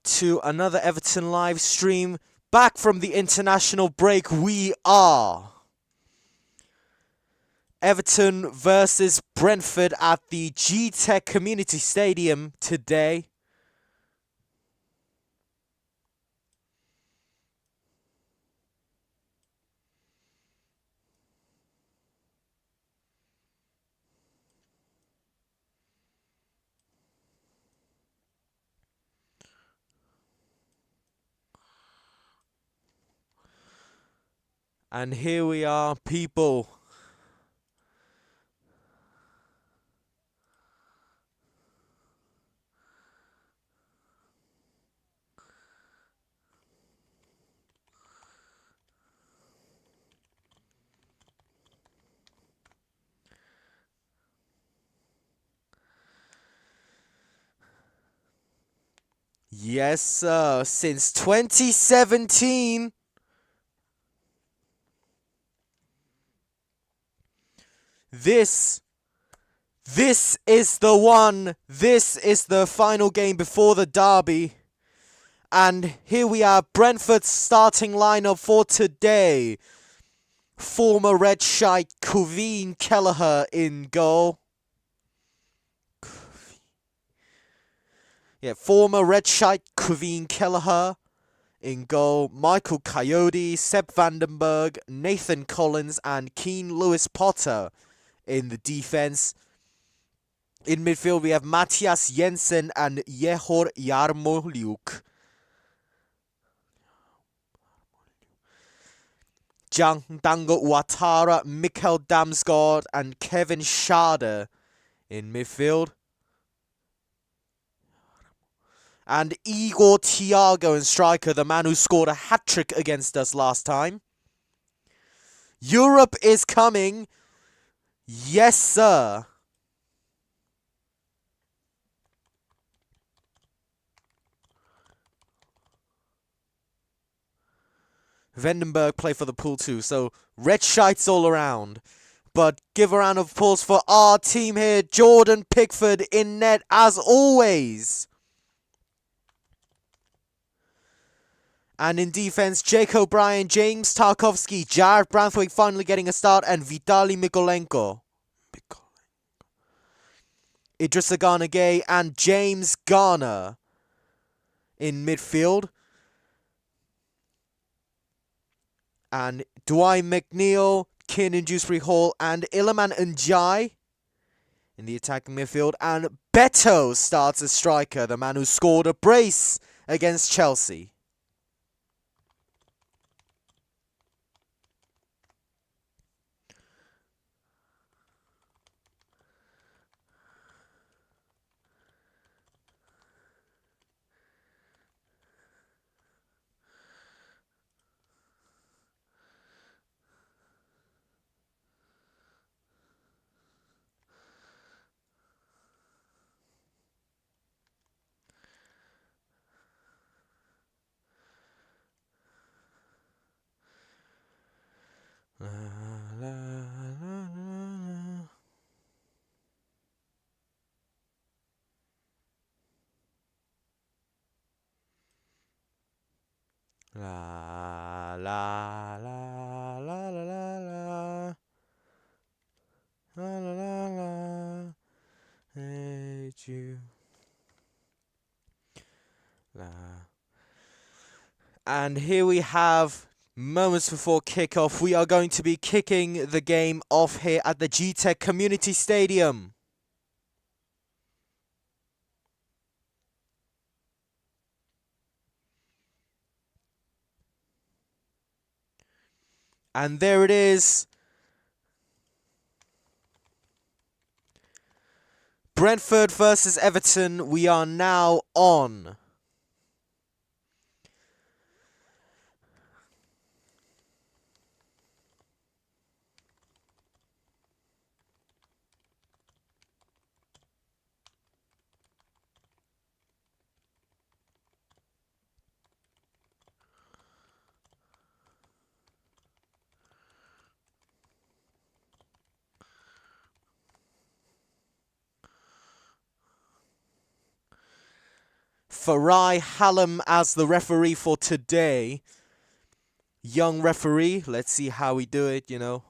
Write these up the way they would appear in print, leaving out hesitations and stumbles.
to another Everton live stream. Back from the international break, we are Everton versus Brentford at the Gtech Community Stadium today. And here we are, people. Yes, sir. Since 2017, this is the one. This is the final game before the derby. And here we are, Brentford's starting lineup for today. Former Red Shite Kevin Kelleher in goal. Former Red Shite Kevin Kelleher in goal. Michael Coyote, Seb Vandenberg, Nathan Collins, and Keane Lewis Potter in the defense. In midfield, we have Matthias Jensen and Yehor Yarmolyuk. Jang Dango Ouattara, Mikkel Damsgaard, and Kevin Schade in midfield. And Igor Thiago in striker, the man who scored a hat-trick against us last time. Europe is coming. Yes, sir. Vandenberg play for the pool too, so red shites all around. But give a round of applause for our team here. Jordan Pickford in net as always. And in defense, Jake O'Brien, James Tarkovsky, Jared Branthwaite finally getting a start, and Vitaly Mikolenko. Idrissa Gana Gay and James Garner in midfield. And Dwight McNeil, Kiernan Dewsbury Hall, and Iliman Njai in the attacking midfield. And Beto starts as striker, the man who scored a brace against Chelsea. La la la la la la la la la la hate you. La. And here we have moments before kickoff. We are going to be kicking the game off here at the Gtech Community Stadium. And there it is. Brentford versus Everton. We are now on. Farai Hallam as the referee for today. Young referee. Let's see how we do it, you know.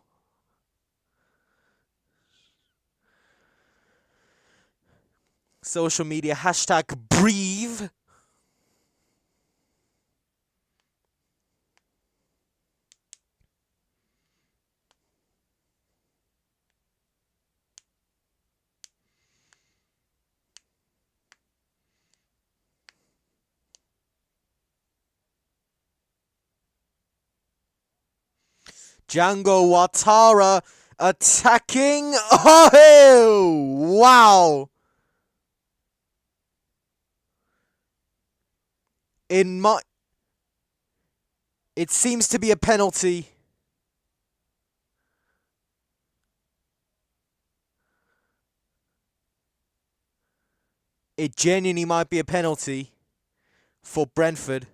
Social media, hashtag breathe. Django Ouattara attacking. Oh, wow. It seems to be a penalty. It genuinely might be a penalty for Brentford.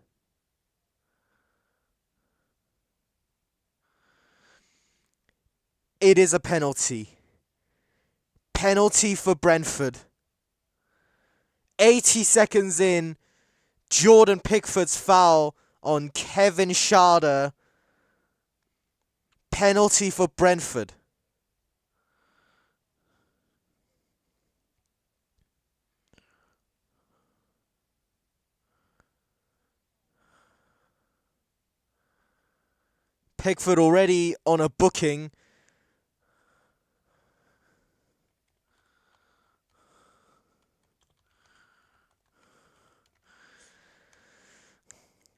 It is a penalty. Penalty for Brentford. 80 seconds in, Jordan Pickford's foul on Kevin Schade. Penalty for Brentford. Pickford already on a booking.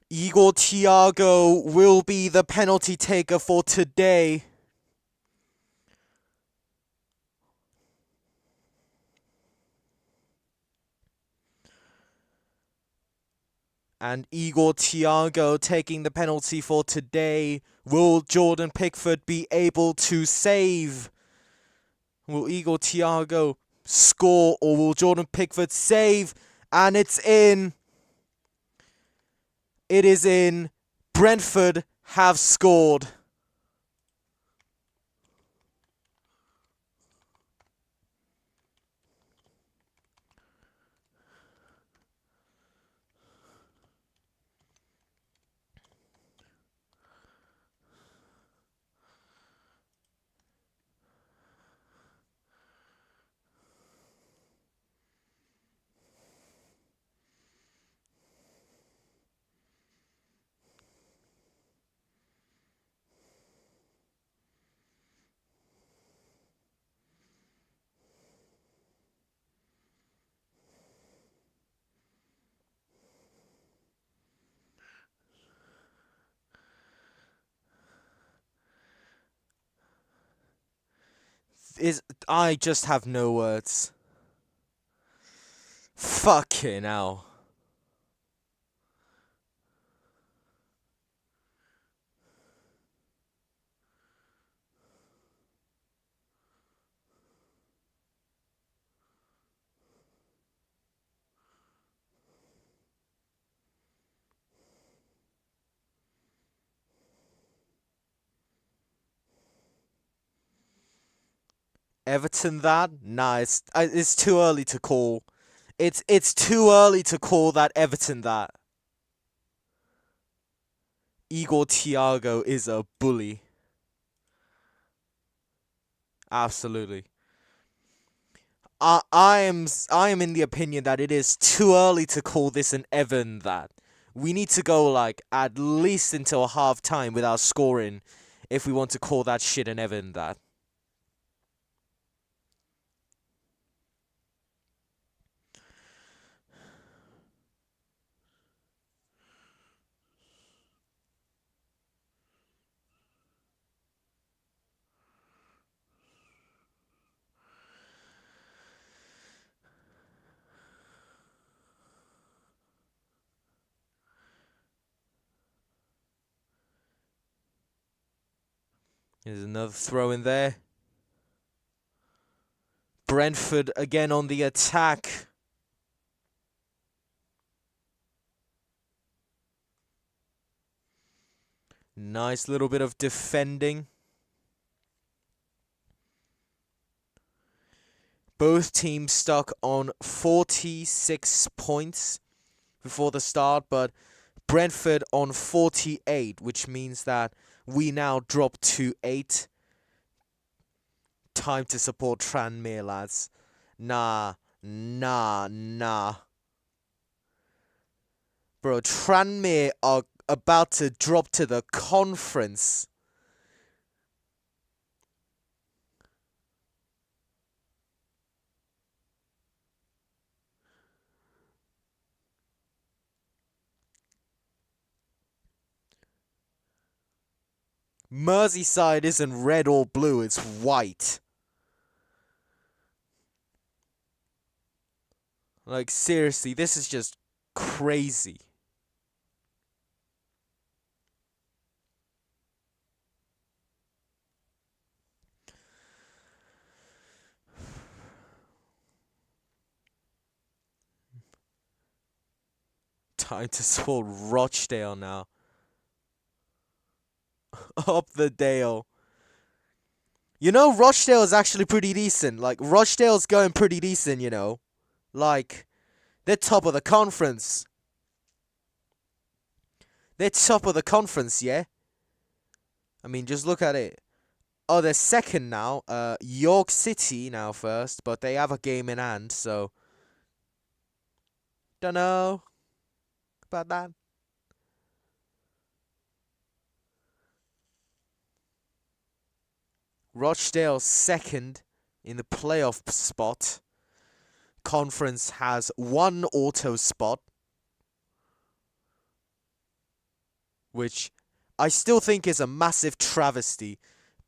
Igor Thiago will be the penalty taker for today. And Igor Thiago taking the penalty for today. Will Jordan Pickford be able to save? Will Igor Thiago score or will Jordan Pickford save? And it's in. It is in. Brentford have scored. I just have no words. Fucking hell. Everton that? Nah, it's too early to call. It's too early to call that Everton that. Igor Thiago is a bully. Absolutely. I am in the opinion that it is too early to call this an Everton that. We need to go like at least until half time without scoring if we want to call that shit an Everton that. There's another throw in there. Brentford again on the attack. Nice little bit of defending. Both teams stuck on 46 points. before the start, but Brentford on 48, which means that we now drop to 8. Time to support Tranmere, lads. Nah. Bro, Tranmere are about to drop to the conference. Merseyside isn't red or blue, it's white. Like, seriously, this is just crazy. Time to support Rochdale now. Up the Dale. You know, Rochdale is actually pretty decent. Like, Rochdale's going pretty decent, you know. Like, they're top of the conference. They're top of the conference, yeah? I mean, just look at it. Oh, they're second now. York City now first, but they have a game in hand, so... Don't know about that. Rochdale second in the playoff spot. Conference has one auto spot, which I still think is a massive travesty.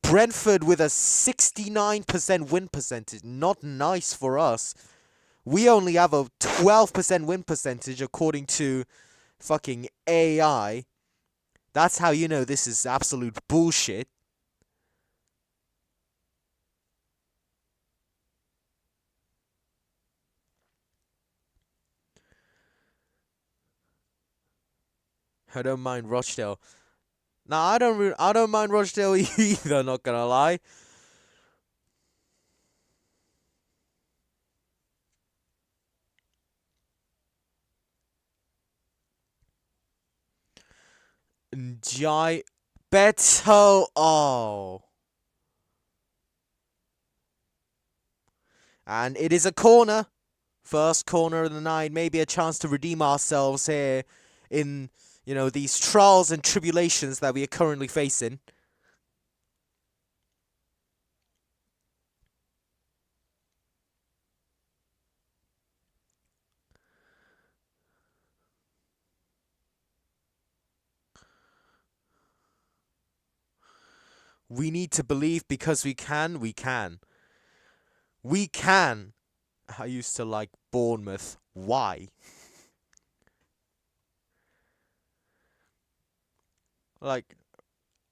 Brentford with a 69% win percentage. Not nice for us. We only have a 12% win percentage according to fucking AI. That's how you know this is absolute bullshit. I don't mind Rochdale. Nah, I don't mind Rochdale either, not gonna lie. Beto. Oh. And it is a corner. First corner of the night. Maybe a chance to redeem ourselves here in, you know, these trials and tribulations that we are currently facing. We need to believe because we can. We can. We can. I used to like Bournemouth. Why? Like,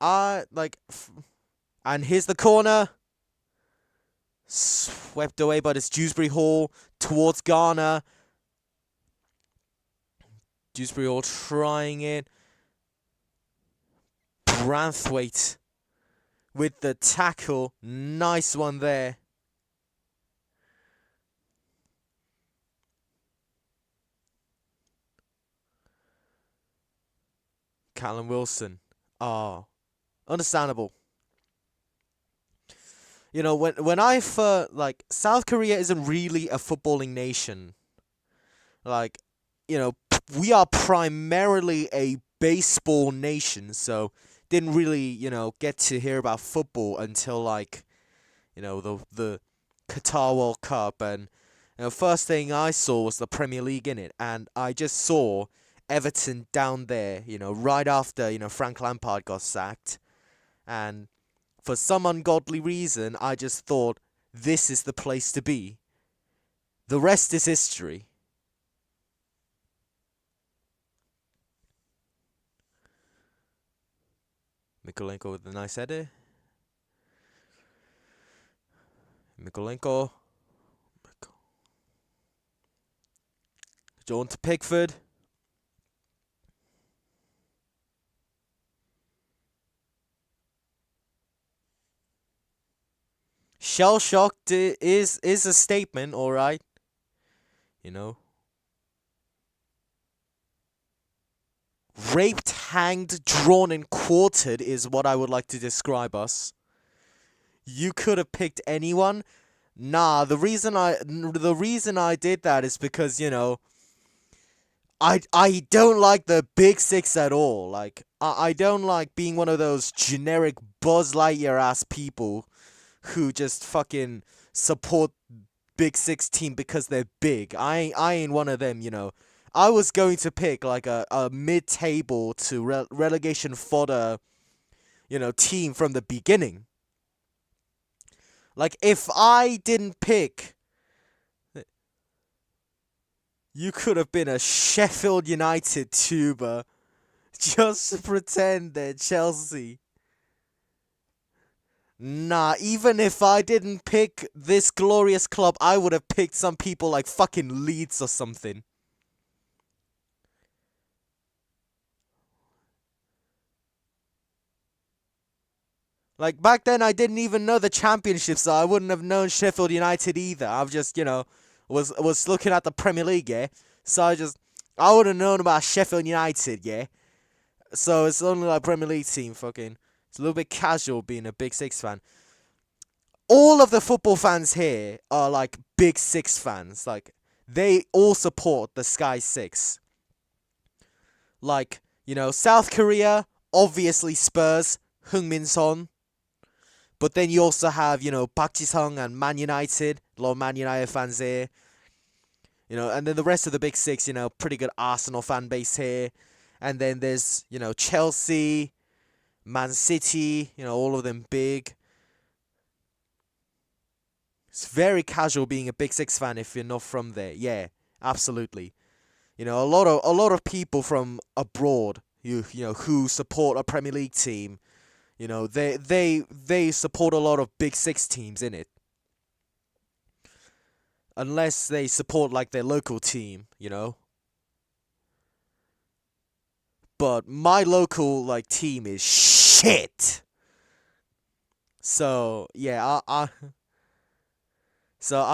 and here's the corner. Swept away by this Dewsbury Hall towards Ghana. Dewsbury Hall trying it. Branthwaite with the tackle. Nice one there. Callum Wilson. Oh, understandable. You know, when I first, like, South Korea isn't really a footballing nation. Like, you know, we are primarily a baseball nation, so didn't really, you know, get to hear about football until, like, you know, the Qatar World Cup, and you know, first thing I saw was the Premier League in it, and I just saw Everton down there, you know, right after, you know, Frank Lampard got sacked, and for some ungodly reason, I just thought this is the place to be. The rest is history. Mikolenko with a nice header. Mikolenko. John to Pickford. Shell shocked is a statement, alright. You know. raped, hanged, drawn, and quartered is what I would like to describe us. You could have picked anyone. Nah, the reason I did that is because, I don't like the Big Six at all. Like, I don't like being one of those generic Buzz Lightyear ass people who just fucking support Big Six team because they're big. I ain't one of them. I was going to pick like a mid-table to relegation fodder, team from the beginning. Like, if I didn't pick, you could have been a Sheffield United tuber just to pretend they're Chelsea. Nah, even if I didn't pick this glorious club, I would have picked some people like fucking Leeds or something. Like, back then, I didn't even know the championship, so I wouldn't have known Sheffield United either. I've just, was looking at the Premier League, yeah? So I would have known about Sheffield United, yeah? So it's only like Premier League team, fucking. It's a little bit casual being a Big Six fan. All of the football fans here are like Big Six fans. Like, they all support the Sky Six. Like, South Korea, obviously Spurs, Heung-min Son. But then you also have, Park Ji-sung and Man United. A lot of Man United fans here. And then the rest of the Big Six, pretty good Arsenal fan base here. And then there's, Chelsea, Man City, all of them big. It's very casual being a Big Six fan if you're not from there. Yeah, absolutely. A lot of people from abroad, who support a Premier League team, they support a lot of Big Six teams in it. Unless they support like their local team, But my local like team is shit. So yeah, I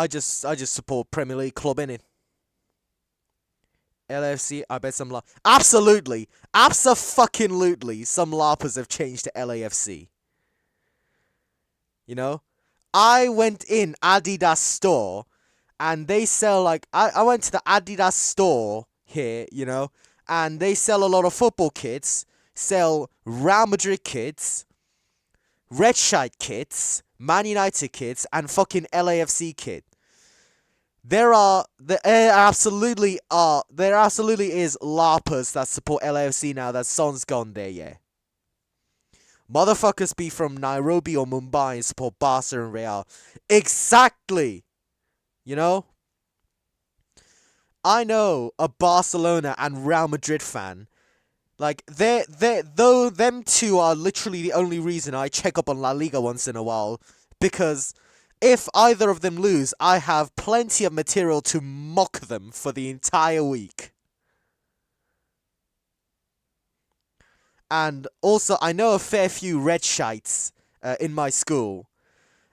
just support Premier League club in it. LAFC, I bet some absolutely, abso-fucking-lutely, some LARPers have changed to LAFC. I went in Adidas store, and they sell like I went to the Adidas store here, and they sell a lot of football kits, sell Real Madrid kits, Red Shite kits, Man United kits, and fucking LAFC kit. There absolutely is LARPers that support LAFC now that Son's gone there, yeah. Motherfuckers be from Nairobi or Mumbai and support Barca and Real. Exactly! I know a Barcelona and Real Madrid fan. Like, though them two are literally the only reason I check up on La Liga once in a while, because if either of them lose, I have plenty of material to mock them for the entire week. And also, I know a fair few red shites in my school,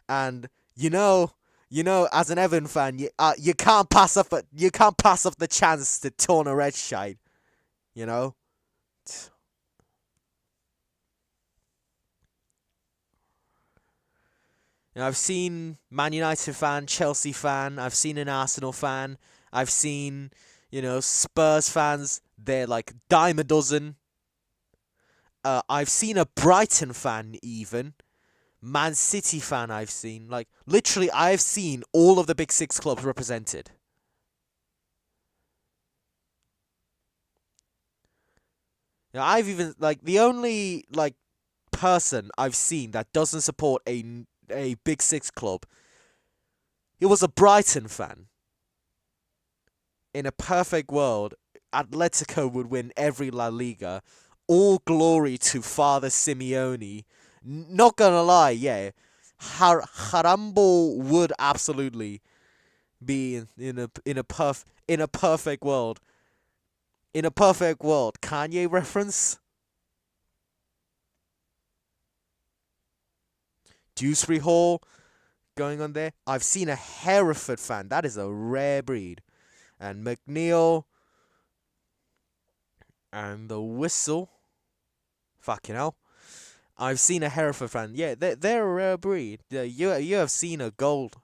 and as an Everton fan, you can't pass up the chance to taunt a red shite, I've seen Man United fan, Chelsea fan, I've seen an Arsenal fan, I've seen, Spurs fans, they're like dime a dozen. I've seen a Brighton fan even. Man City fan I've seen. Like, literally, I've seen all of the Big Six clubs represented. I've even, like, the only, like, person I've seen that doesn't support a Big Six club, it was a Brighton fan. In a perfect world, Atletico would win every La Liga. All glory to Father Simeone. Not gonna lie, yeah, Harambo would absolutely be in a perfect world. In a perfect world, Kanye reference. Dewsbury Hall going on there. I've seen a Hereford fan. That is a rare breed. And McNeil. And the whistle. Fucking hell. I've seen a Hereford fan. Yeah, they're a rare breed. Yeah, you have seen a gold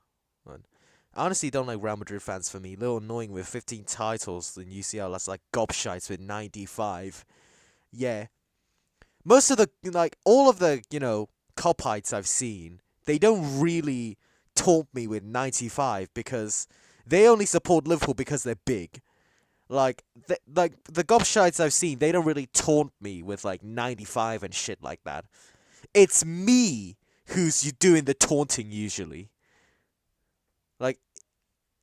one. I honestly don't like Real Madrid fans for me. A little annoying with 15 titles in UCL. That's like gobshites with 95. Yeah. Most of the, like, all of the, cop heights I've seen, they don't really taunt me with 95 because they only support Liverpool because they're big. Like the gobshites I've seen, they don't really taunt me with like 95 and shit like that. It's me who's doing the taunting usually. Like,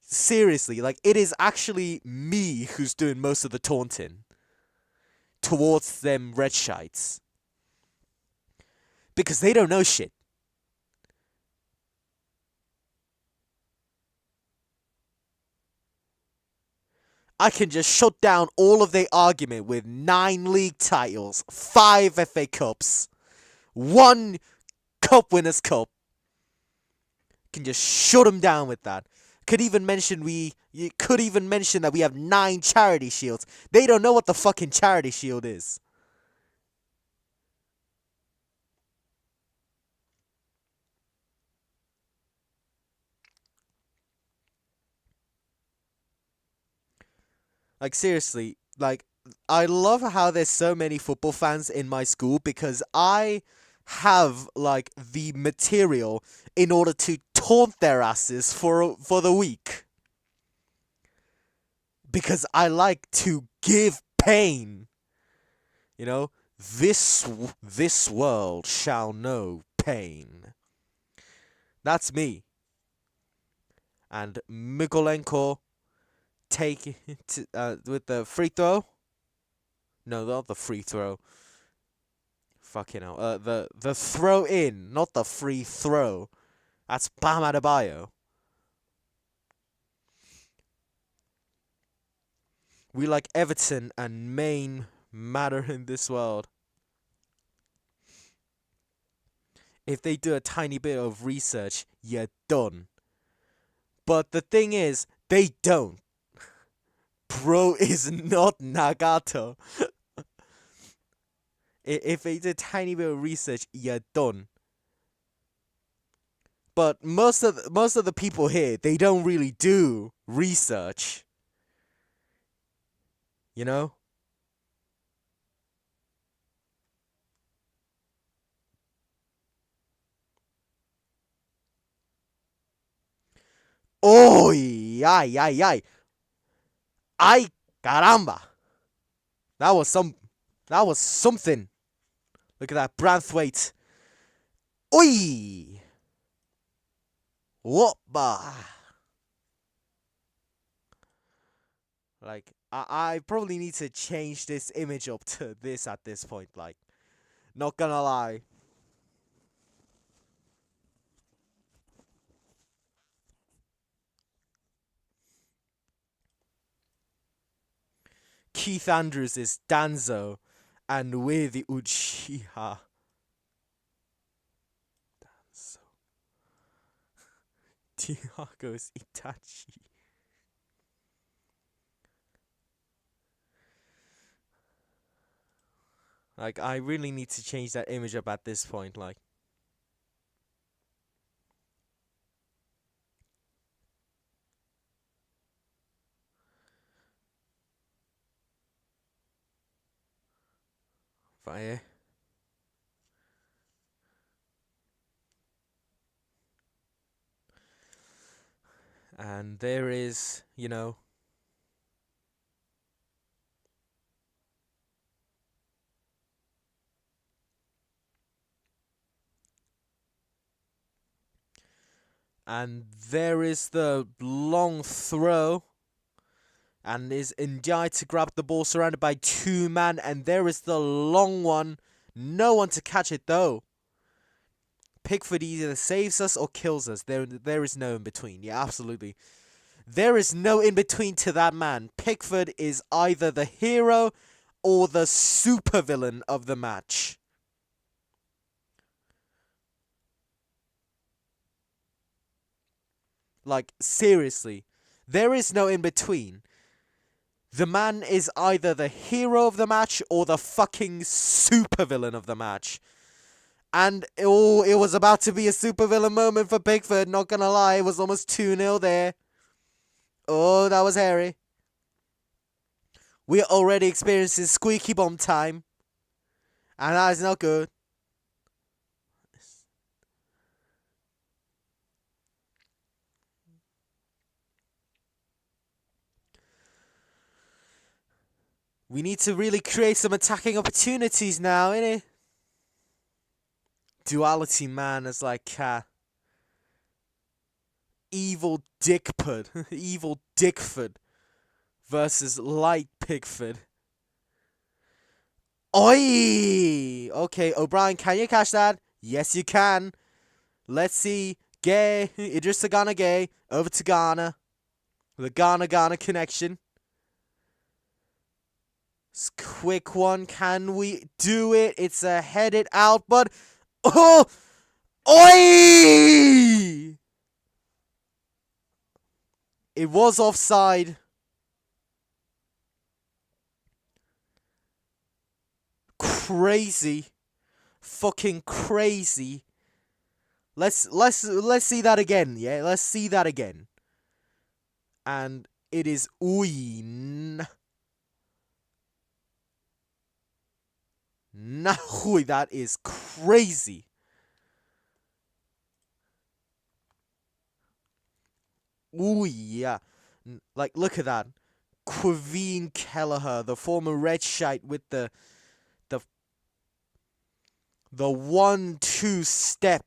seriously, like, it is actually me who's doing most of the taunting towards them red shites. Because they don't know shit. I can just shut down all of their argument with 9 league titles, 5 FA Cups, 1 Cup Winners' Cup. Can just shut them down with that. You could even mention that we have 9 charity shields. They don't know what the fucking charity shield is. Like, seriously, like, I love how there's so many football fans in my school because I have, like, the material in order to taunt their asses for the week. Because I like to give pain. You know, this world shall know pain. That's me. And Mykolenko take it with the free throw. No, not the free throw. Fucking hell. The throw in, not the free throw. That's Bam Adebayo. We like Everton and main matter in this world. If they do a tiny bit of research, you're done. But the thing is, they don't. Bro is not Nagato. If they do a tiny bit of research, you're done. But most of the people here, they don't really do research. You know? Oy, ay, ay, ay. Ay, caramba. That was something. Look at that Branthwaite. Oi! Whoppa! Like, I probably need to change this image up to this at this point. Like, not gonna lie. Keith Andrews is Danzo, and we're the Uchiha. Danzo. Tiago's Itachi. Like, I really need to change that image up at this point, like. Fire. And there is, and there is the long throw. And is Ndiaye to grab the ball surrounded by 2 men. And there is the long one. No one to catch it though. Pickford either saves us or kills us. There is no in between. Yeah, absolutely. There is no in between to that man. Pickford is either the hero or the supervillain of the match. Like, seriously. There is no in between. The man is either the hero of the match or the fucking supervillain of the match. And it was about to be a supervillain moment for Pickford, not gonna lie. It was almost 2-0 there. Oh, that was hairy. We're already experiencing squeaky bomb time. And that is not good. We need to really create some attacking opportunities now, innit? Duality man is like evil Dickford. Evil Dickford versus light Pickford. Oi! Okay, O'Brien, can you catch that? Yes, you can. Let's see. Gay. Idris Ghana Gay. Over to Ghana. The Ghana connection. Quick one. Can we do it? It's a headed out, but... Oh! Oi! It was offside. Crazy. Fucking crazy. Let's see that again, yeah? Let's see that again. And it is Uyn. Nahui, that is crazy. Ooh, yeah. Like, look at that. Quaveen Kelleher, the former red shite with the 1-2 step.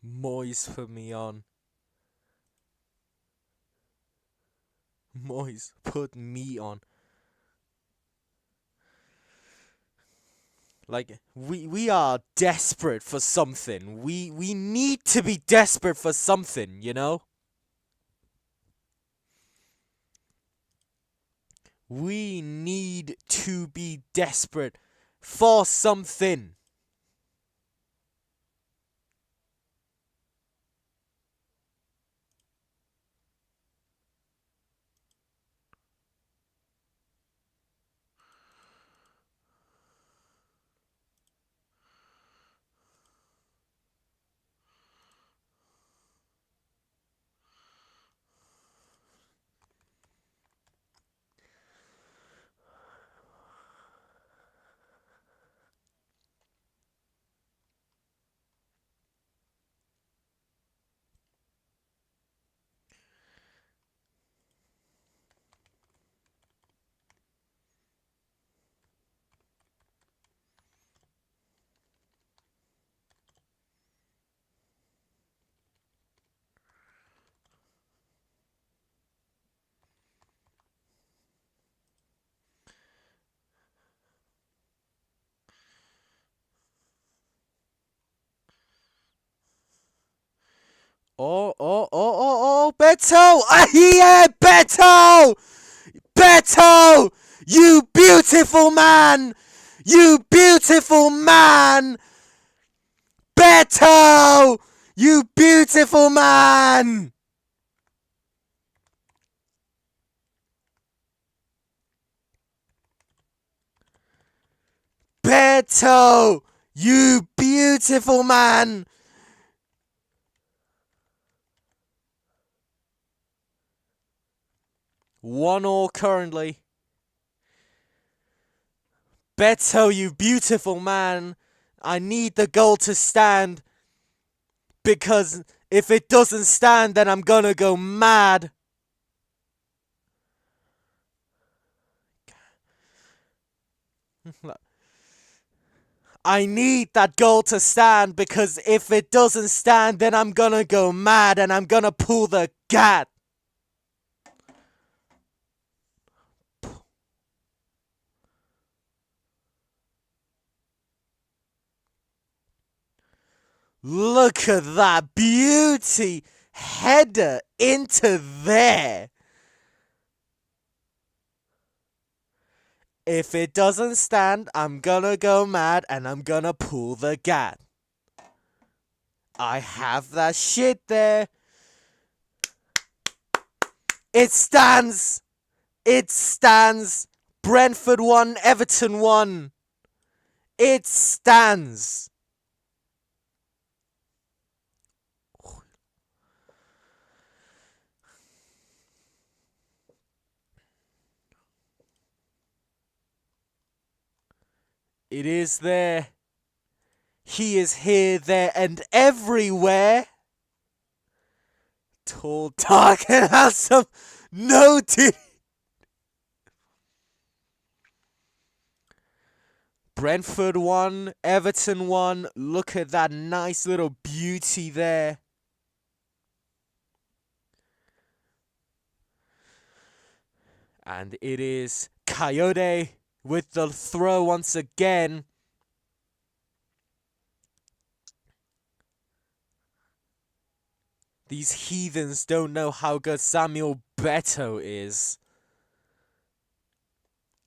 Moyes put me on. Moyes put me on. Like, we are desperate for something. We need to be desperate for something, you know? We need to be desperate for something. Beto! Yeah, Beto! Beto! You beautiful man! You beautiful man! Beto! You beautiful man! Beto! You beautiful man! 1-1 currently. Beto, you beautiful man. I need the goal to stand. Because if it doesn't stand, then I'm gonna go mad. I need that goal to stand, because if it doesn't stand, then I'm gonna go mad and I'm gonna pull the gat. Look at that beauty. Header into there. If it doesn't stand, I'm gonna go mad and I'm gonna pull the gat. I have that shit there. It stands. It stands. Brentford 1, Everton 1. It stands. It is there. He is here, there, and everywhere. Tall, dark, and handsome. Noted. Brentford 1, Everton 1. Look at that nice little beauty there. And it is Coyote with the throw once again. These heathens don't know how good Samuel Beto is.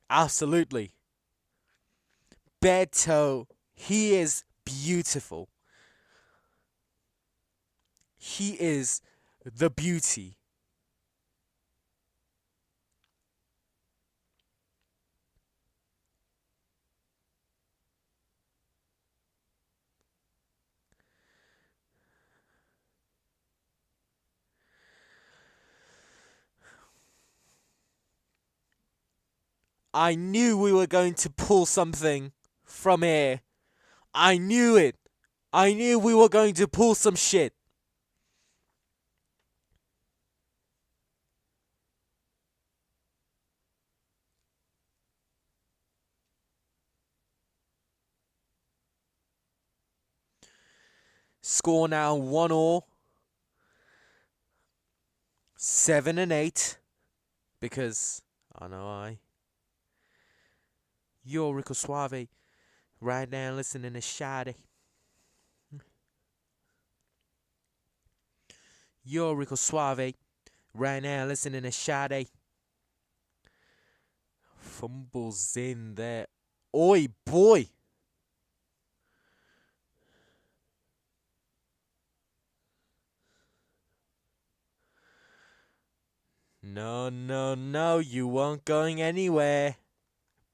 Absolutely. Beto, he is beautiful. He is the beauty. I knew we were going to pull something from here. I knew it. I knew we were going to pull some shit. Score now 1-1. 7 and 8. Because, I know Yo, Rico Suave. Right now listening to Shady. Yo, Rico Suave. Right now listening to Shady. Fumbles in there. Oi, boy. No, no, no. You weren't going anywhere.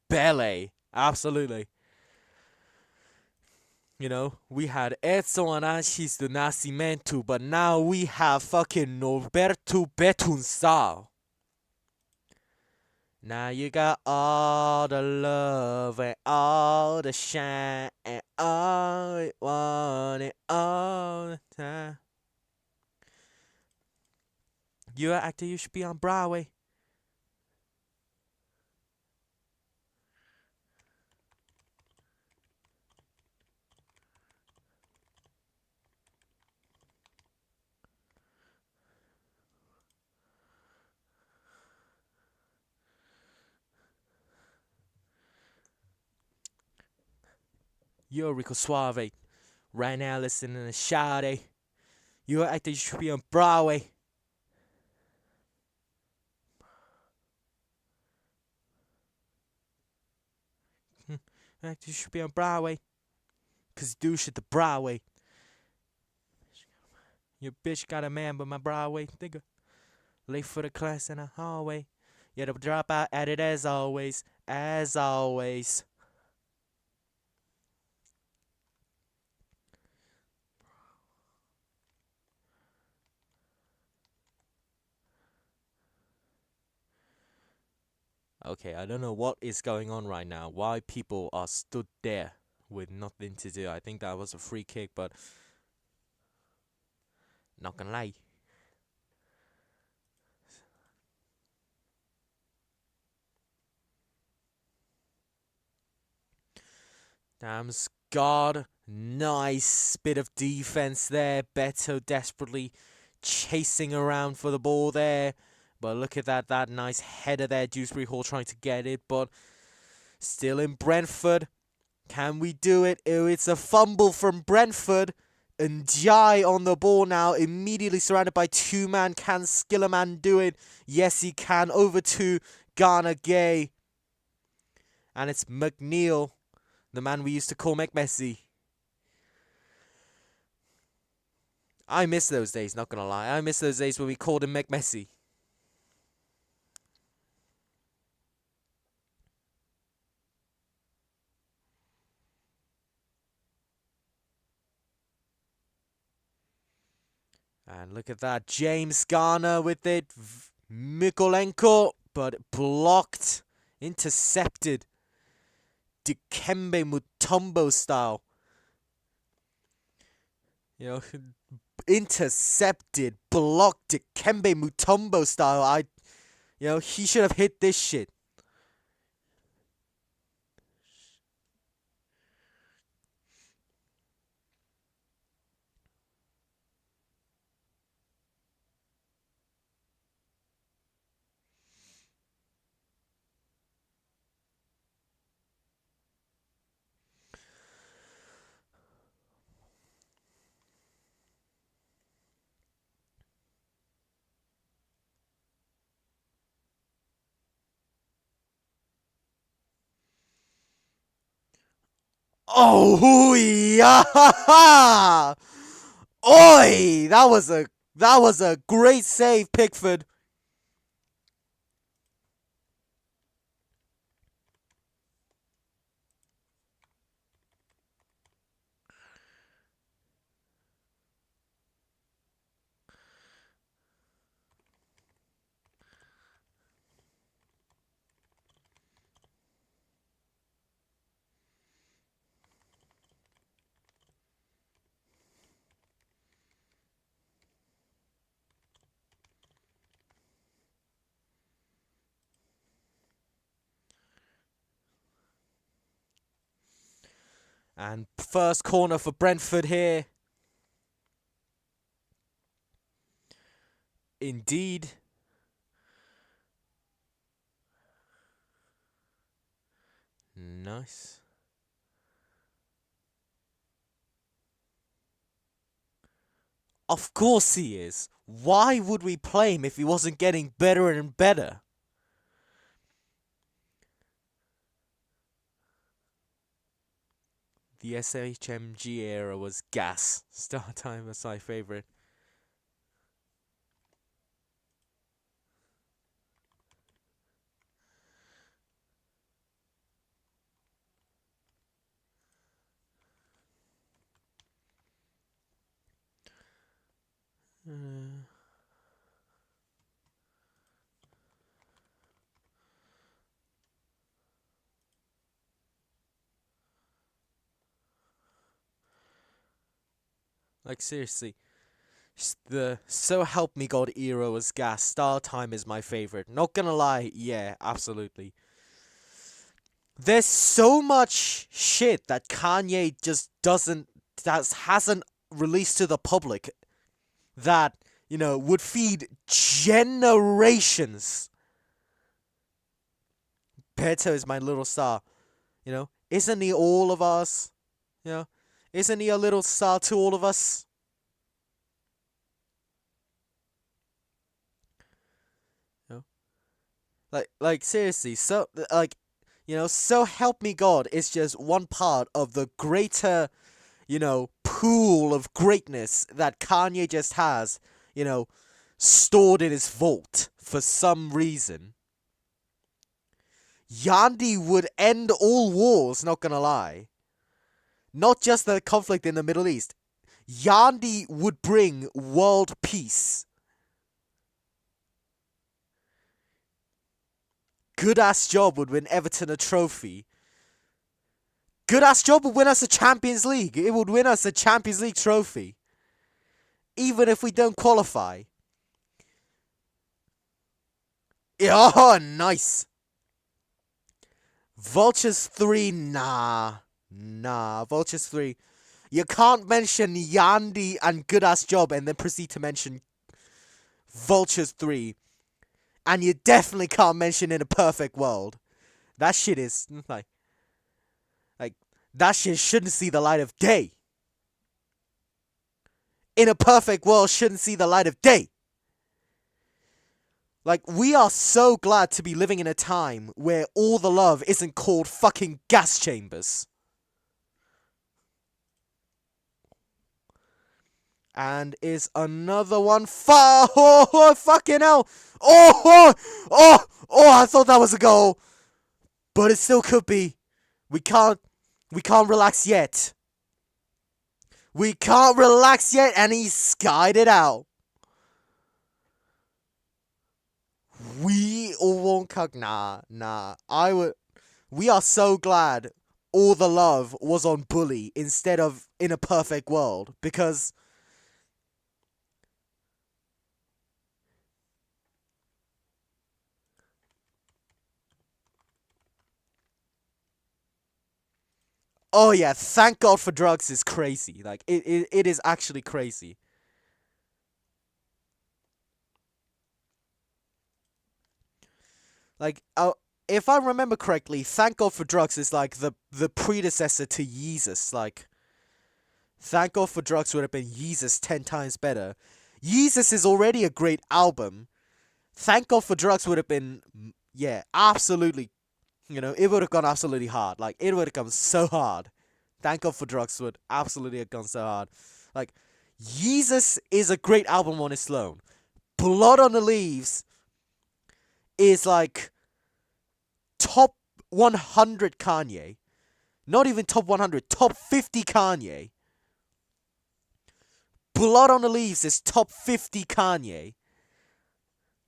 Ballet. Absolutely. You know, we had Edson Ananchis do Nascimento, but now we have fucking Norberto Betunçal. Now you got all the love and all the shine and all it wanted all the time. You're an actor, you should be on Broadway. Yo, Rico Suave. Right now listening to Shade. You act you should be on Broadway. Act you should be on Broadway. 'Cause you do shit the Broadway. Your bitch got a man but my Broadway nigga. Late for the class in the hallway. Yeah, the drop out at it as always. As always. Okay, I don't know what is going on right now. Why people are stood there with nothing to do. I think that was a free kick, but not gonna lie. Damn, Scott. Nice bit of defense there. Beto desperately chasing around for the ball there. But look at that nice header there. Dewsbury Hall trying to get it, but still in Brentford. Can we do it? Oh, it's a fumble from Brentford. And Jai on the ball now, immediately surrounded by two-man. Can Skillerman do it? Yes, he can. Over to Ghana Gay. And it's McNeil, the man we used to call McMessy. I miss those days, not gonna lie. I miss those days when we called him McMessy. And look at that. James Garner with it. Mikolenko, but blocked. Intercepted. Dikembe Mutombo style. You know, intercepted, blocked Dikembe Mutombo style. He should have hit this shit. Oh yeah! Oi! That was a great save, Pickford. And first corner for Brentford here. Indeed. Nice. Of course he is. Why would we play him if he wasn't getting better and better? The SHMG era was gas. Start time was my favorite. Like seriously, the So Help Me God era was gas. Star Time is my favorite. Not gonna lie, yeah, absolutely. There's so much shit that Kanye just hasn't released to the public that, would feed generations. Beto is my little star. Isn't he all of us? Isn't he a little star to all of us? Like seriously, so like, so help me God is just one part of the greater, pool of greatness that Kanye just has, stored in his vault for some reason. Yandi would end all wars, not gonna lie. Not just the conflict in the Middle East. Yandi would bring world peace. Good ass job would win Everton a trophy. Good ass job would win us a Champions League. It would win us a Champions League trophy. Even if we don't qualify. Oh, nice. Vultures 3, nah. Vultures 3. You can't mention Yandi and Good Ass Job and then proceed to mention Vultures 3. And you definitely can't mention In a Perfect World. That shit is, like, that shit shouldn't see the light of day. In a Perfect World shouldn't see the light of day. Like, we are so glad to be living in a time where all the love isn't called fucking gas chambers. And is another one oh, fucking hell. I thought that was a goal. But it still could be. We can't relax yet. We can't relax yet, and he skied it out. We won't cook. Nah. We are so glad all the love was on Bully instead of In a Perfect World, because oh yeah, Thank God for Drugs is crazy. Like, it is actually crazy. Like, if I remember correctly, Thank God for Drugs is like the predecessor to Yeezus. Like, Thank God for Drugs would have been Yeezus 10 times better. Yeezus is already a great album. Thank God for Drugs would have been, yeah, absolutely, it would have gone absolutely hard. Like, it would have gone so hard. Thank God for Drugs would absolutely have gone so hard. Like, Yeezus is a great album on its own. Blood on the Leaves is like top 100 Kanye. Not even top 100, top 50 Kanye. Blood on the Leaves is top 50 Kanye.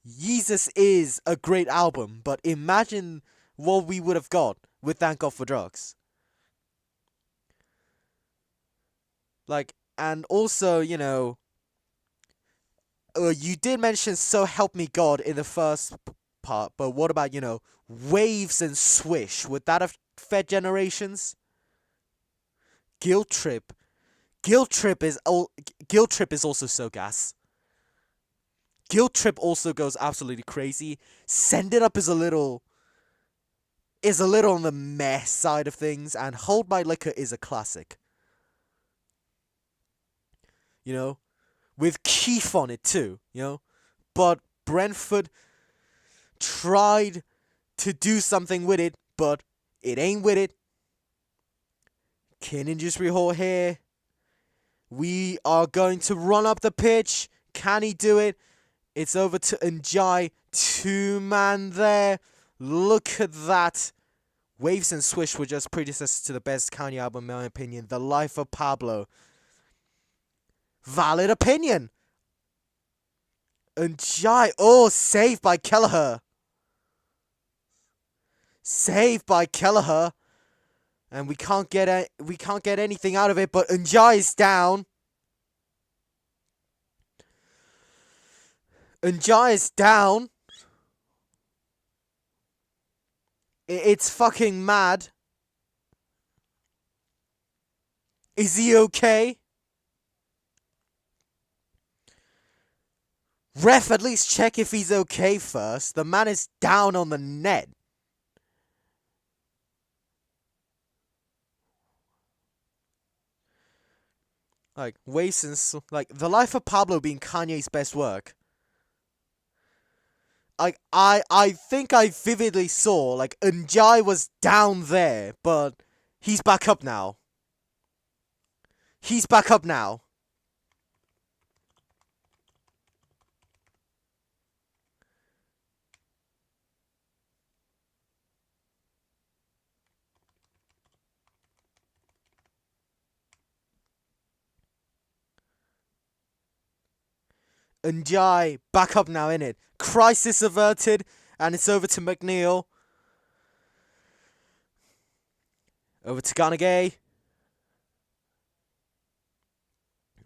Yeezus is a great album, but imagine what we would have got with Thank God for Drugs. Like, and also, you did mention So Help Me God in the first part, but what about, Waves and Swish? Would that have fed generations? Guilt Trip. Guilt Trip is also so gas. Guilt Trip also goes absolutely crazy. Send It Up is a little on the meh side of things, and Hold My Liquor is a classic. With Keith on it too, But Brentford tried to do something with it, but it ain't with it. Can Injury Hall here. We are going to run up the pitch. Can he do it? It's over to Njai. 2-man there. Look at that. Waves and Swish were just predecessors to the best Kanye album, in my opinion. The Life of Pablo. Valid opinion. Njai. Oh, saved by Kelleher. Saved by Kelleher. And we can't get anything out of it, but Njai is down. Njai is down. It's fucking mad. Is he okay? Ref, at least check if he's okay first. The man is down on the net. Like, The Life of Pablo being Kanye's best work. I think I vividly saw, like, Njai was down there, but he's back up now. He's back up now. Njai back up now, innit? Crisis averted, and it's over to McNeil. Over to Ganagay.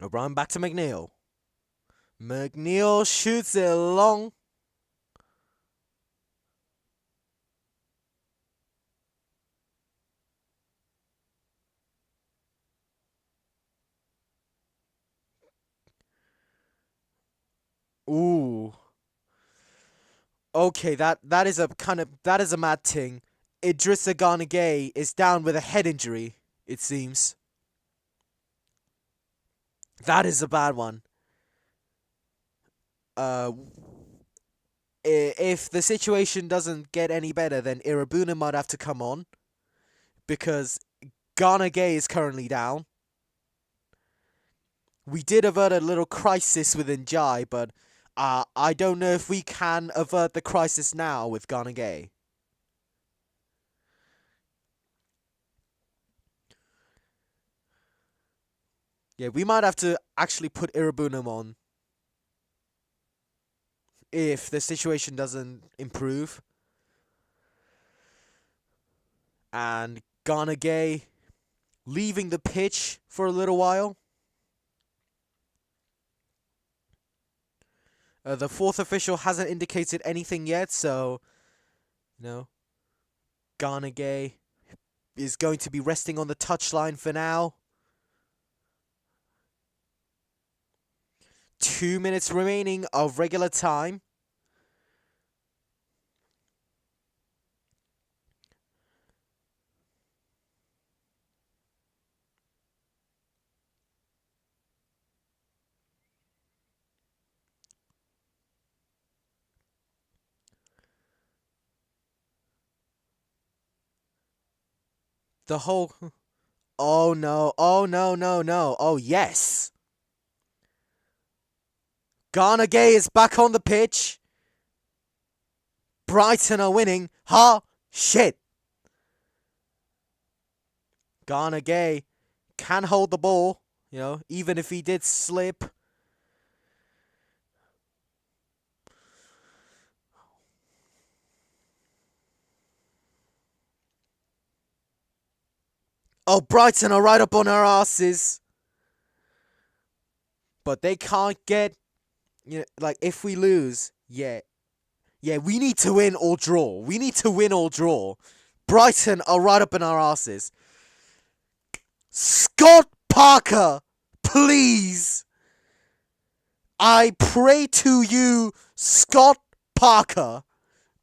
O'Brien back to McNeil. McNeil shoots it long. Ooh. Okay, that is a mad thing. Idrissa Gana Gueye is down with a head injury, it seems. That is a bad one. If the situation doesn't get any better, then Irabuna might have to come on, because Gana Gueye is currently down. We did avert a little crisis with Njai, but I don't know if we can avert the crisis now with Gana Gueye. Yeah, we might have to actually put Irabunam on if the situation doesn't improve. And Gana Gueye leaving the pitch for a little while. The fourth official hasn't indicated anything yet, so, Gana Gueye is going to be resting on the touchline for now. 2 minutes remaining of regular time. The whole... Oh no, oh no, no, no, oh yes! Gana Gueye is back on the pitch. Brighton are winning. Ha! Shit! Gana Gueye can hold the ball, even if he did slip. Oh, Brighton are right up on our asses. But they can't get... if we lose, yeah, we need to win or draw. We need to win or draw. Brighton are right up in our asses. Scott Parker, please. I pray to you, Scott Parker,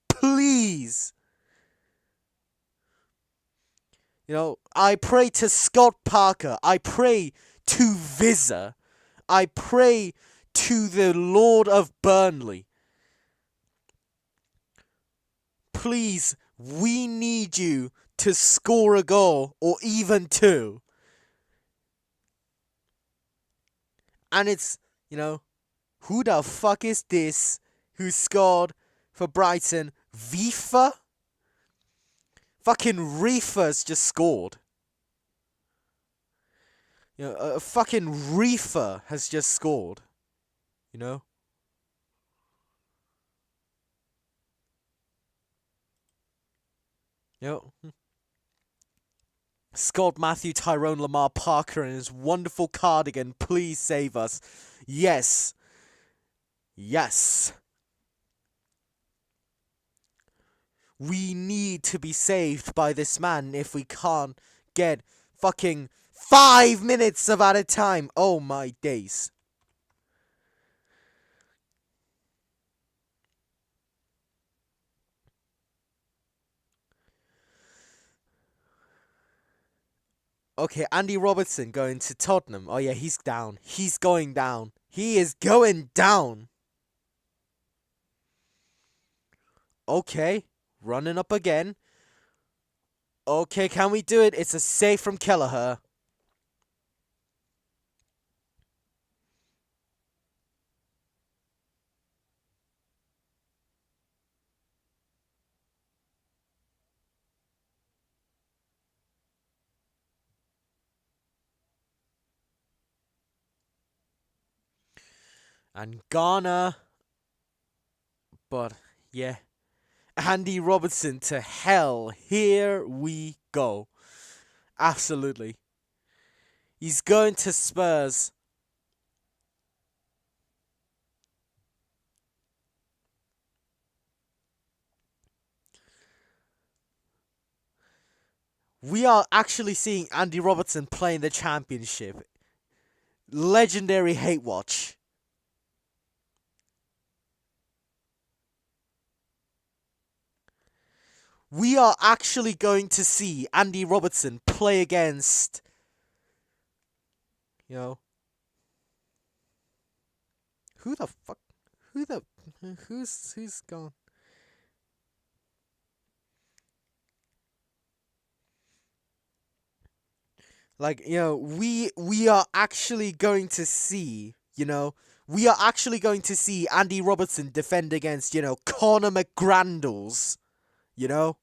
please. I pray to Scott Parker. I pray to Vizza. I pray to the Lord of Burnley. Please, we need you to score a goal or even two. And it's, who the fuck is this who scored for Brighton? Vifa? Fucking Reefer's just scored. A fucking Reefer has just scored. Scott Matthew Tyrone Lamar Parker in his wonderful cardigan, please save us. Yes. Yes. We need to be saved by this man if we can't get fucking 5 minutes of added time. Oh my days. Okay, Andy Robertson going to Tottenham. Oh yeah, he's down. He's going down. He is going down. Okay, running up again. Okay, can we do it? It's a save from Kelleher. And Ghana. But, yeah. Andy Robertson to hell. Here we go. Absolutely. He's going to Spurs. We are actually seeing Andy Robertson playing the championship. Legendary hate watch. We are actually going to see Andy Robertson play against, you know, who the fuck, who's gone? Like, we are actually going to see, we are actually going to see Andy Robertson defend against, Conor McGrandles, you know,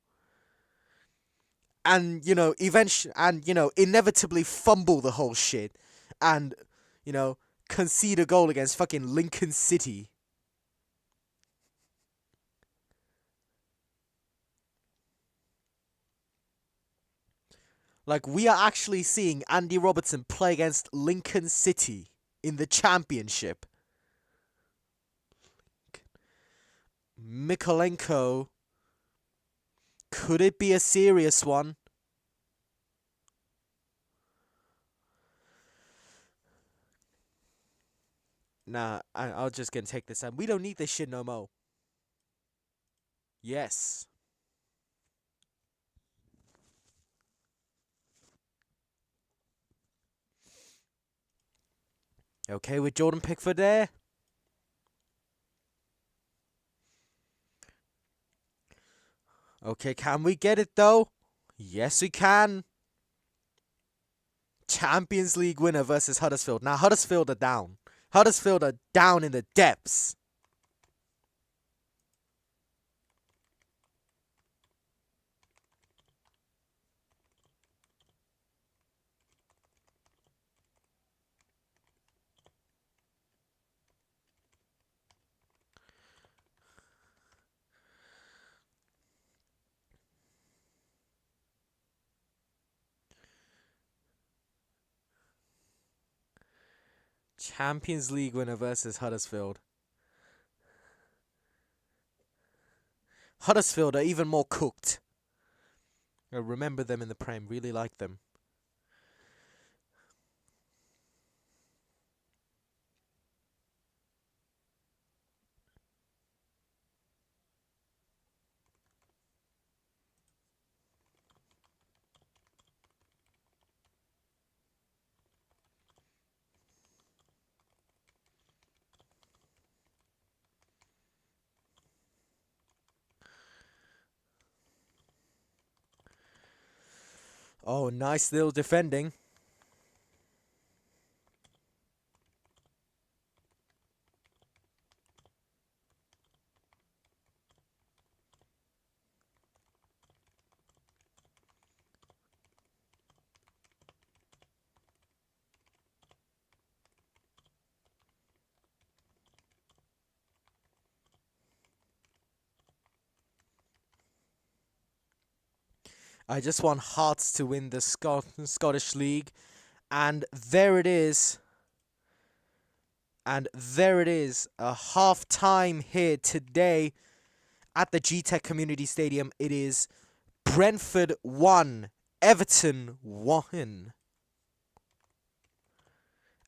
and eventually, and inevitably fumble the whole shit, and concede a goal against fucking Lincoln City. Like, we are actually seeing Andy Robertson play against Lincoln City in the championship. Mikolenko. Could it be a serious one? Nah, I'll just gonna take this out. We don't need this shit no more. Yes. Okay, with Jordan Pickford there. Okay, can we get it though? Yes, we can. Champions League winner versus Huddersfield. Now, Huddersfield are down. Huddersfield are down in the depths. Champions League winner versus Huddersfield. Huddersfield are even more cooked. I remember them in the Prem. Really like them. Oh, nice little defending. I just want Hearts to win the Scottish League. And there it is. And there it is. A half time here today at the Gtech Community Stadium. It is Brentford 1, Everton 1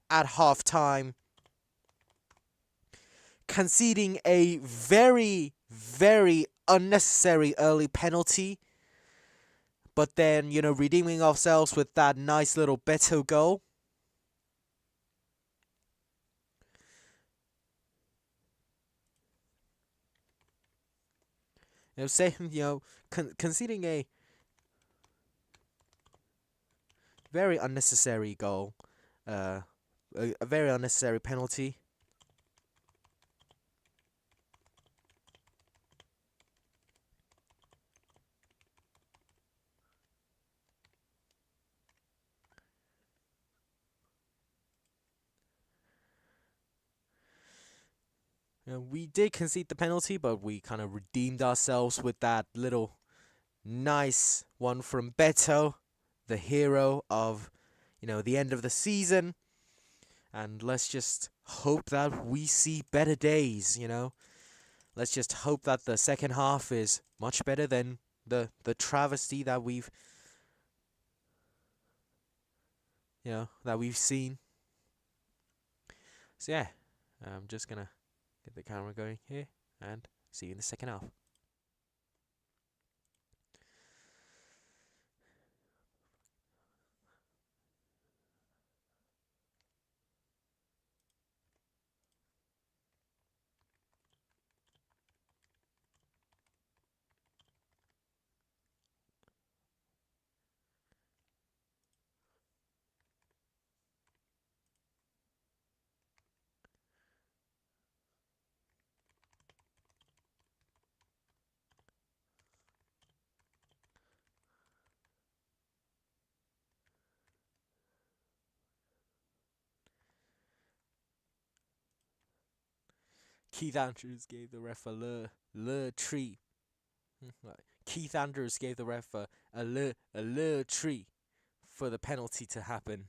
at half time. Conceding a very, very unnecessary early penalty. But then, redeeming ourselves with that nice little Beto goal. Conceding a very unnecessary goal, a very unnecessary penalty. We did concede the penalty, but we kind of redeemed ourselves with that little nice one from Beto, the hero of, the end of the season. And let's just hope that we see better days. Let's just hope that the second half is much better than the travesty that we've seen. So yeah, I'm just gonna get the camera going here and see you in the second half. Keith Andrews gave the ref a le tree. Keith Andrews gave the ref a le tree for the penalty to happen.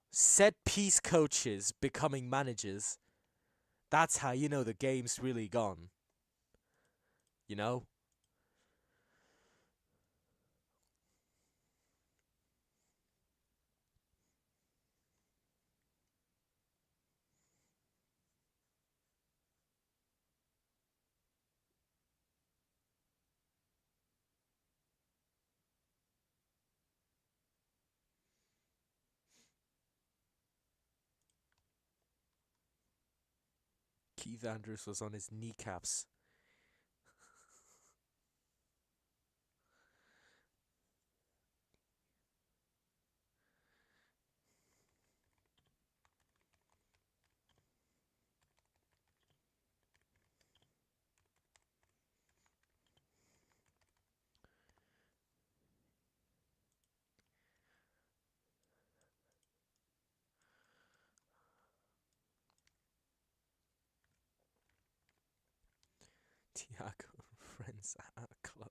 Set piece coaches becoming managers. That's how you know the game's really gone. You know? Keith Andrews was on his kneecaps. Tiago friends at a club.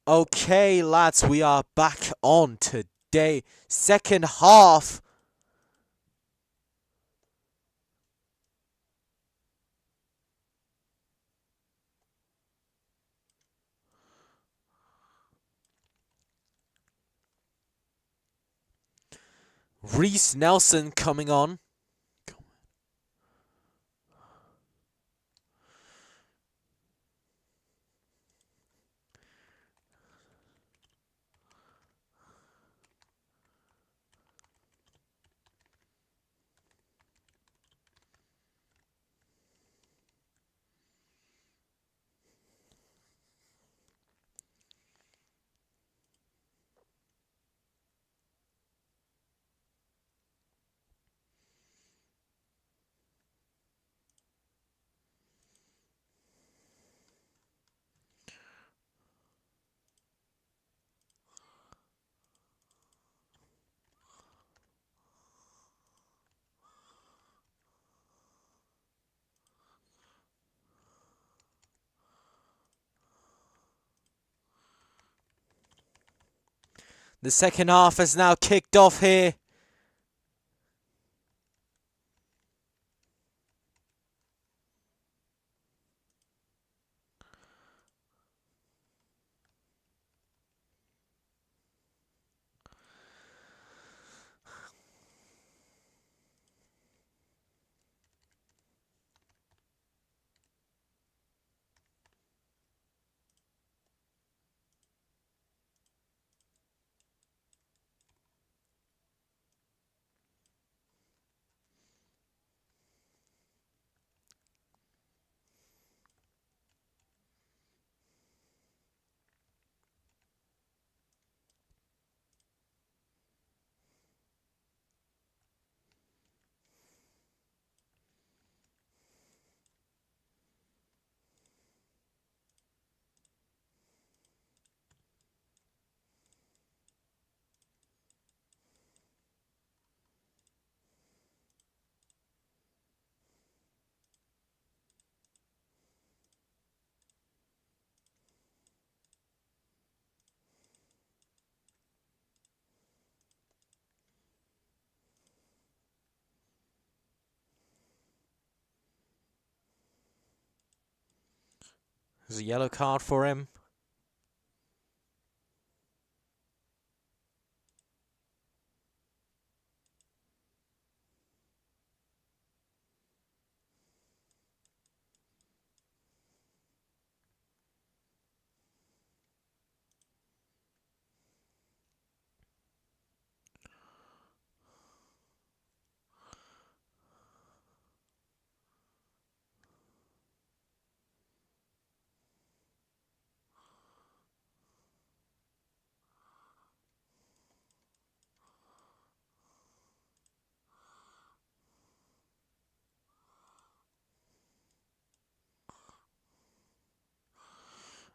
Okay, lads, we are back on today. Second half. Reece Nelson coming on. The second half has now kicked off here. There's a yellow card for him.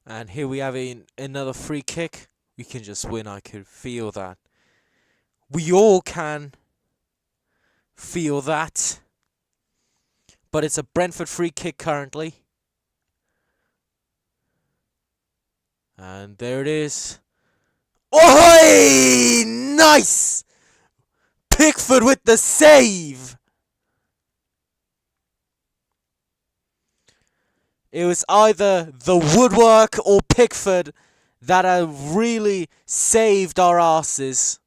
And here we have another free kick. We can just win, I could feel that. We all can feel that. But it's a Brentford free kick currently. And there it is. Oh, nice! Pickford with the save! It was either the woodwork or Pickford that have really saved our asses.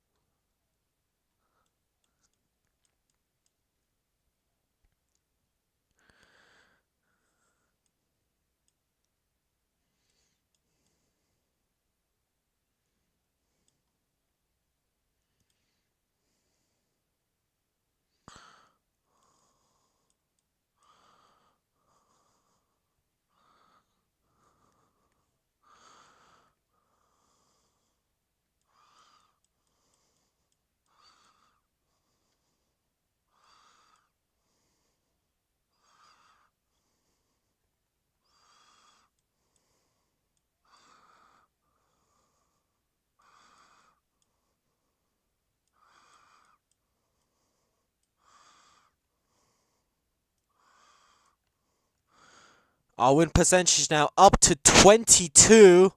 Our win percentage now up to 22.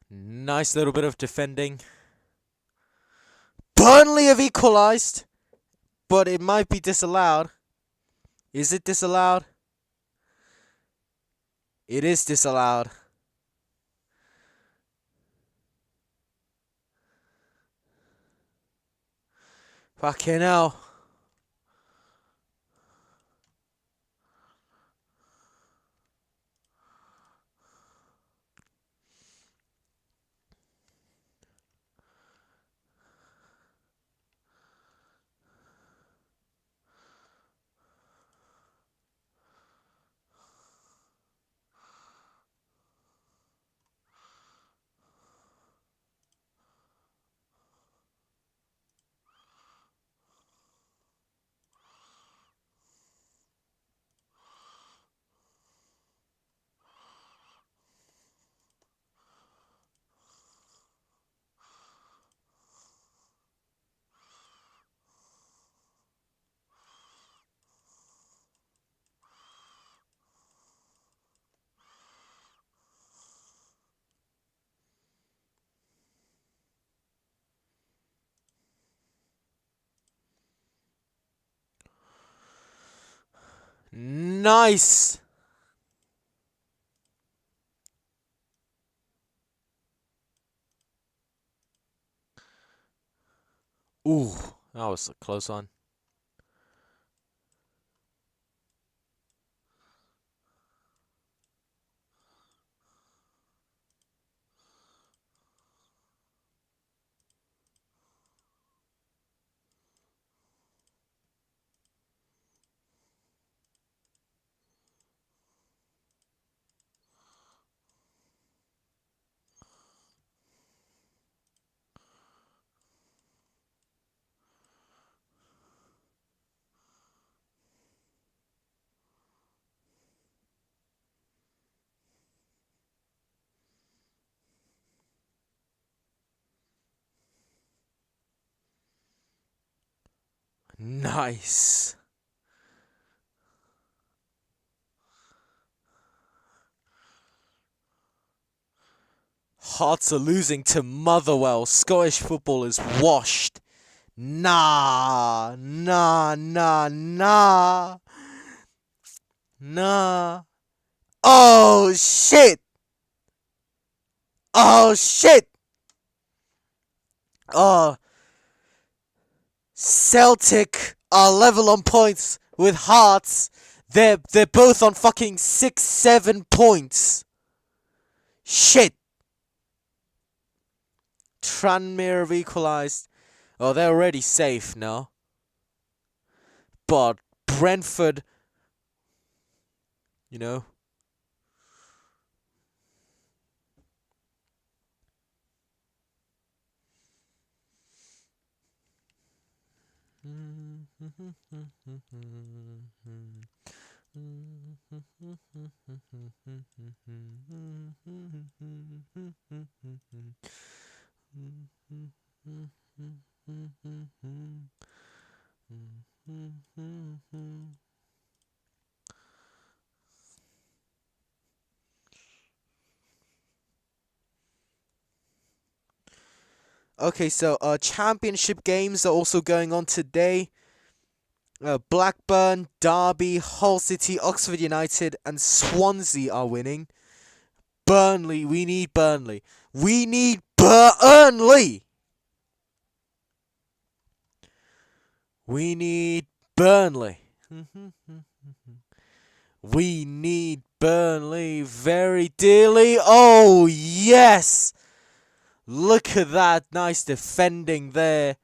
Nice little bit of defending. Burnley have equalised, but it might be disallowed. Is it disallowed? It is disallowed. Fucking hell. Nice. Ooh, that was a close one. Nice. Hearts are losing to Motherwell. Scottish football is washed. Nah. Oh shit. Oh shit. Oh. Celtic are level on points with Hearts. They're both on fucking 6-7 points. Shit. Tranmere have equalised. Oh, they're already safe now. But Brentford, you know. Okay, so championship games are also going on today. Blackburn, Derby, Hull City, Oxford United, and Swansea are winning. Burnley, we need Burnley. We need Burnley! We need Burnley. We need Burnley very dearly. Oh, yes! Look at that. Nice defending there.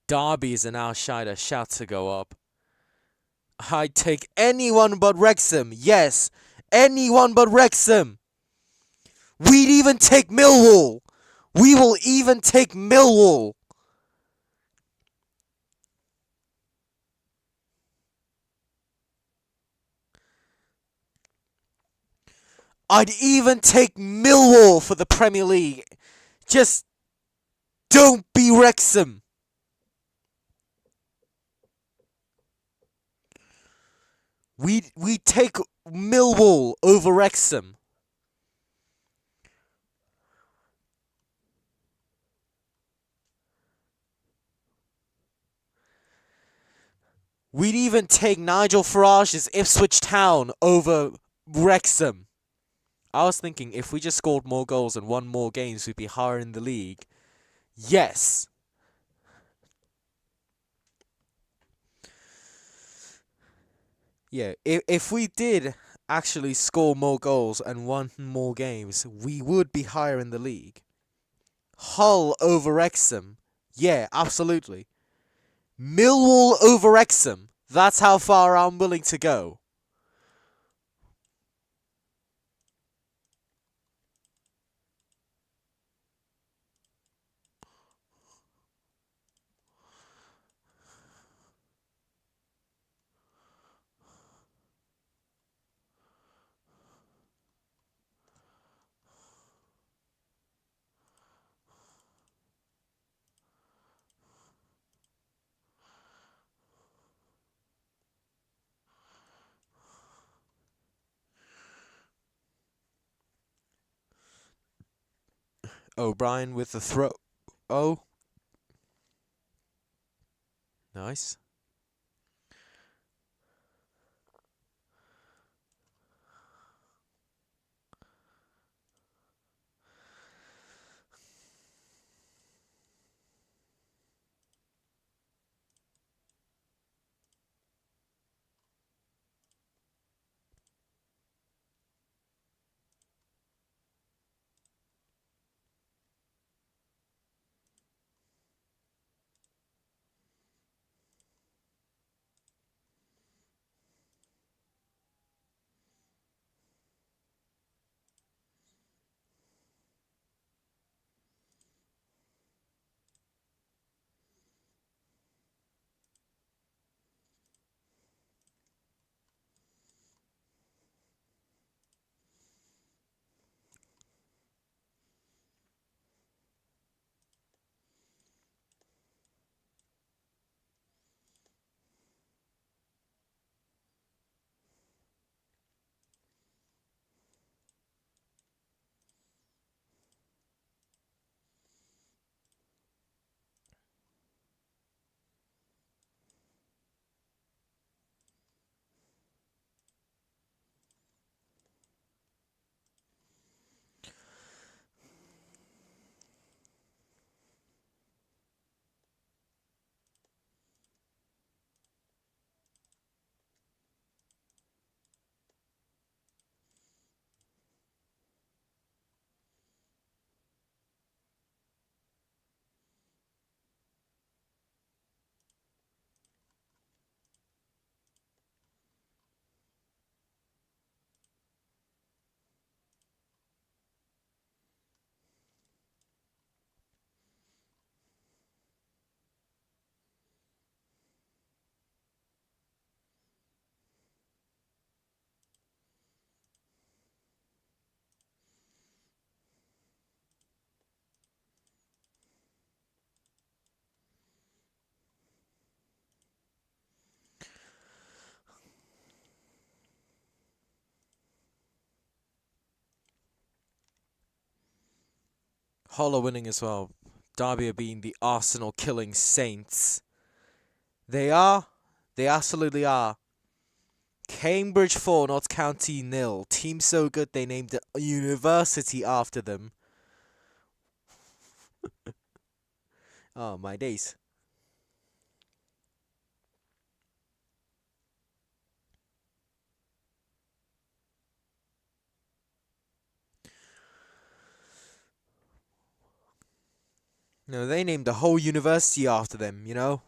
Derby is an outsider. Shout to go up. I'd take anyone but Wrexham. Yes, anyone but Wrexham. We'd even take Millwall. We will even take Millwall. I'd even take Millwall for the Premier League. Just don't be Wrexham. We take Millwall over Wrexham. We'd even take Nigel Farage's Ipswich Town over Wrexham. I was thinking if we just scored more goals and won more games, we'd be higher in the league. Yes. Yeah, if we did actually score more goals and won more games, we would be higher in the league. Hull over Wrexham. Yeah, absolutely. Millwall over Wrexham. That's how far I'm willing to go. O'Brien with the throw. Oh, nice. Hull are winning as well. Derby are being the Arsenal killing saints. They are. They absolutely are. Cambridge 4, Notts County nil. Team so good they named a university after them. Oh, my days. No, they named a whole university after them, you know?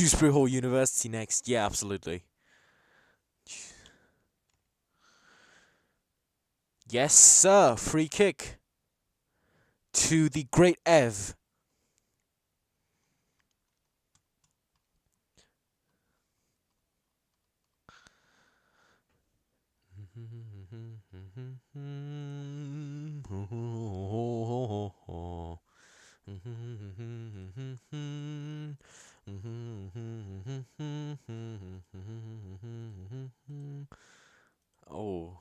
Dewsbury Hall University next. Yeah, absolutely. Yes, sir. Free kick to the great Ev. Oh.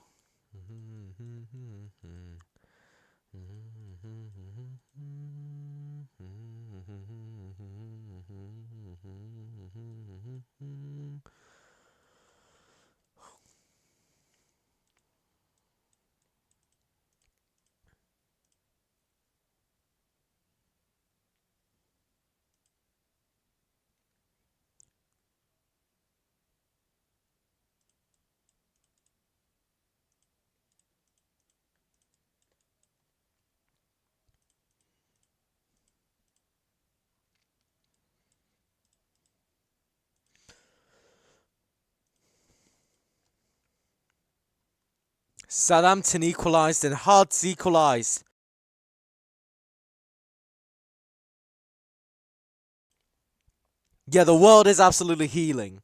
Southampton equalised and Hearts equalised. Yeah, the world is absolutely healing.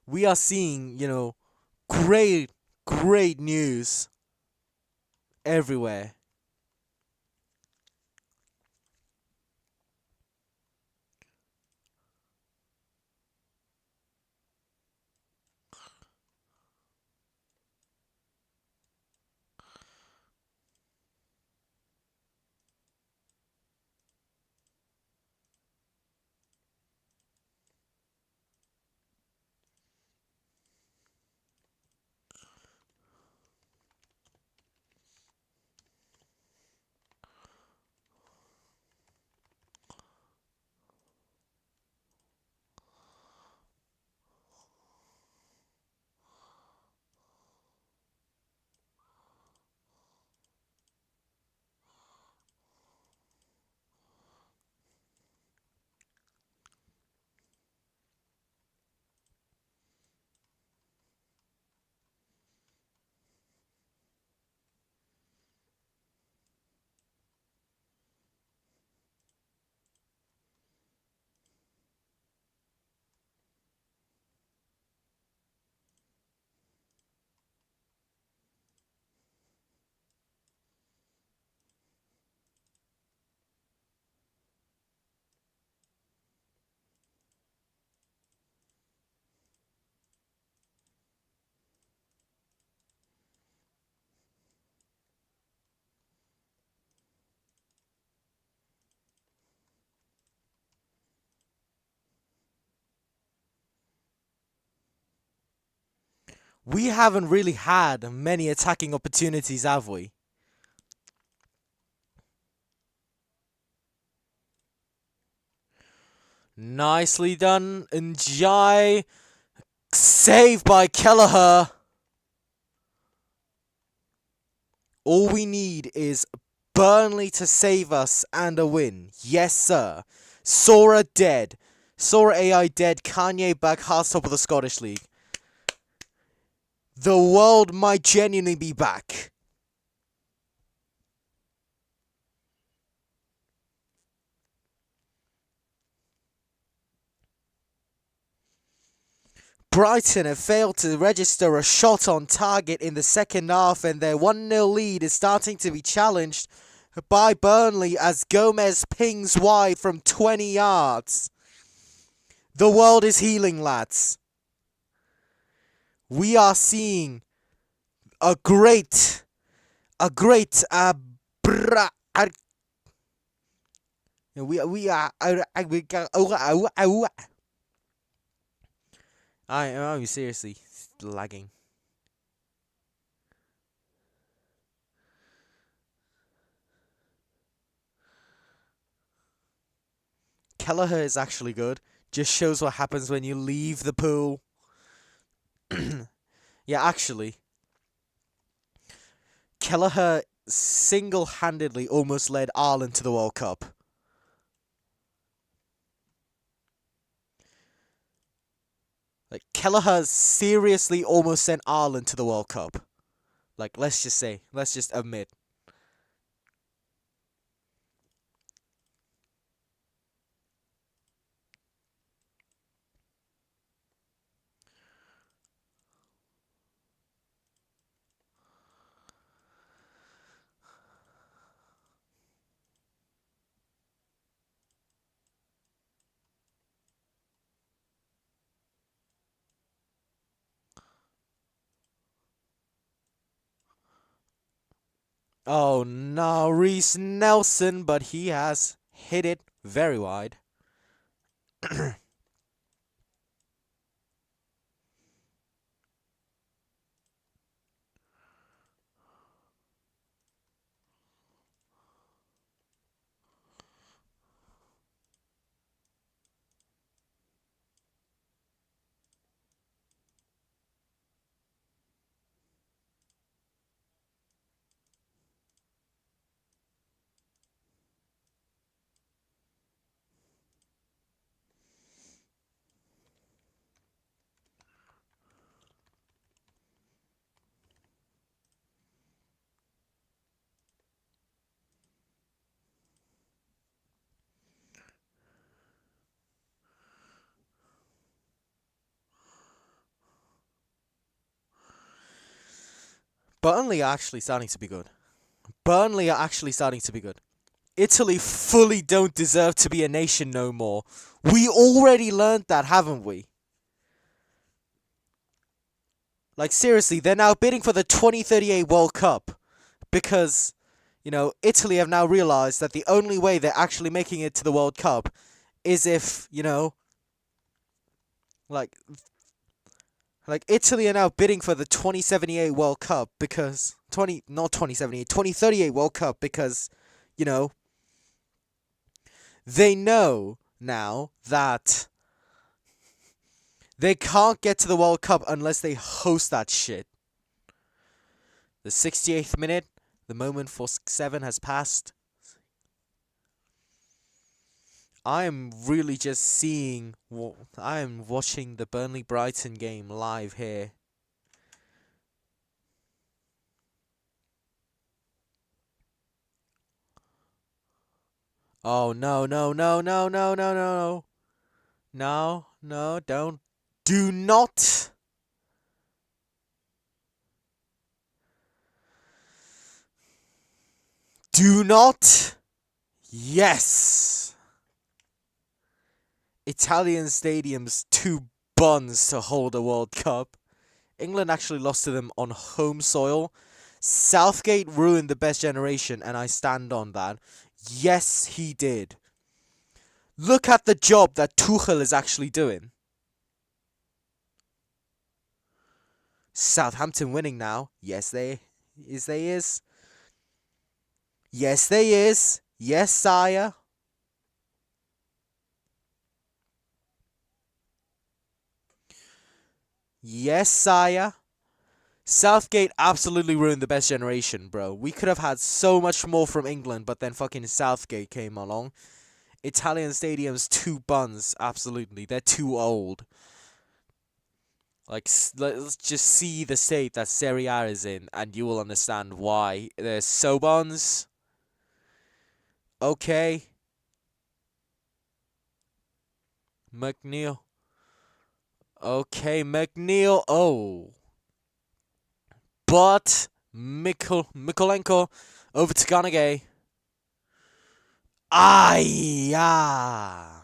We are seeing, great, great news everywhere. We haven't really had many attacking opportunities, have we? Nicely done, Njai. Saved by Kelleher. All we need is Burnley to save us and a win. Yes, sir. Sora dead. Sora AI dead. Kanye back half top of the Scottish League. The world might genuinely be back. Brighton have failed to register a shot on target in the second half, and their 1-0 lead is starting to be challenged by Burnley as Gomez pings wide from 20 yards. The world is healing, lads. We are seeing a great we are I'm seriously lagging. Kelleher is actually good. Just shows what happens when you leave the pool. Yeah, actually, Kelleher single-handedly almost led Ireland to the World Cup. Like, Kelleher seriously almost sent Ireland to the World Cup. Like, let's just admit. Oh no, Reece Nelson, but he has hit it very wide. Burnley are actually starting to be good. Burnley are actually starting to be good. Italy fully don't deserve to be a nation no more. We already learned that, haven't we? Like, seriously, they're now bidding for the 2038 World Cup because, Italy have now realized that the only way they're actually making it to the World Cup is if, like, Italy are now bidding for the 2078 World Cup because, not 2078, 2038 World Cup because, you know, they know now that they can't get to the World Cup unless they host that shit. The 68th minute, the moment for 7 has passed. I am really just seeing. I am watching the Burnley Brighton game live here. Oh no, no, no, no, no, no, no. No, no, don't. Do not. Do not. Yes. Italian stadiums too buns to hold a World Cup. England actually lost to them on home soil. Southgate ruined the best generation, and I stand on that. Yes, he did. Look at the job that Tuchel is actually doing. Southampton winning now. Yes, they is. Yes, they is. Yes, sire. Yes, sire. Southgate absolutely ruined the best generation, bro. We could have had so much more from England, but then fucking Southgate came along. Italian stadiums, too buns, absolutely. They're too old. Like, let's just see the state that Serie A is in, and you will understand why. They're so buns. Okay. McNeil. Okay, McNeil. Oh. But Mikolenko over to Ganagay. Yeah.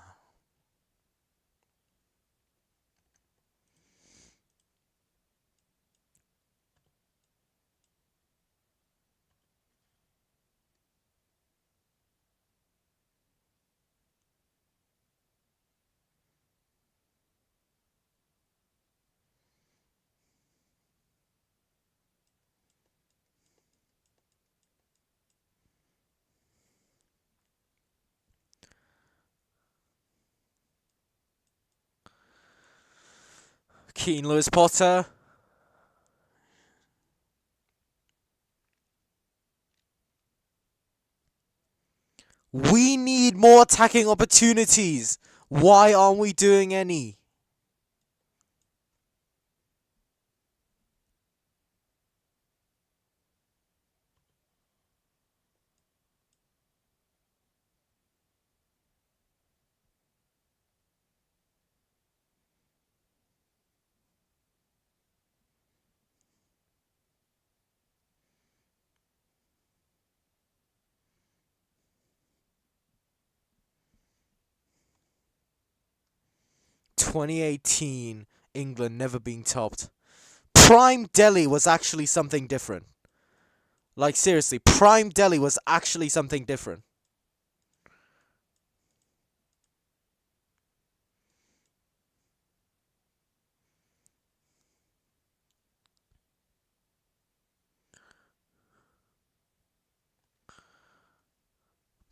Keane Lewis Potter. We need more attacking opportunities. Why aren't we doing any? 2018, England never being topped. Prime Delhi was actually something different. Like, seriously, Prime Delhi was actually something different.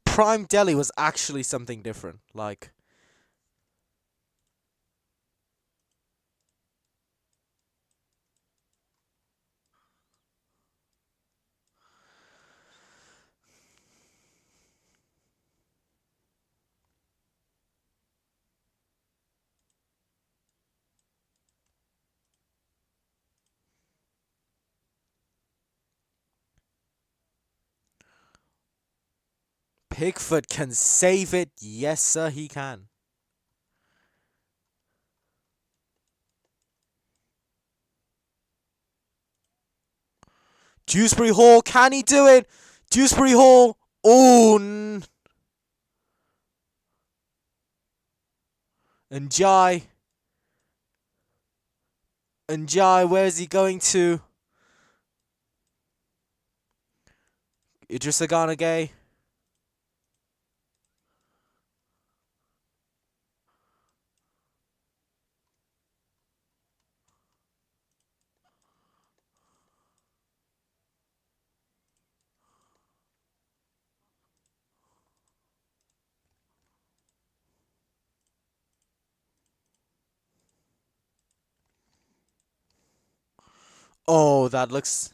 Prime Delhi was actually something different. Like, Pickford can save it. Yes, sir, he can. Dewsbury Hall, can he do it? Dewsbury Hall. Oh, Njai. Njai, where's he going to? Idrissa Gana Gay. Oh, that looks...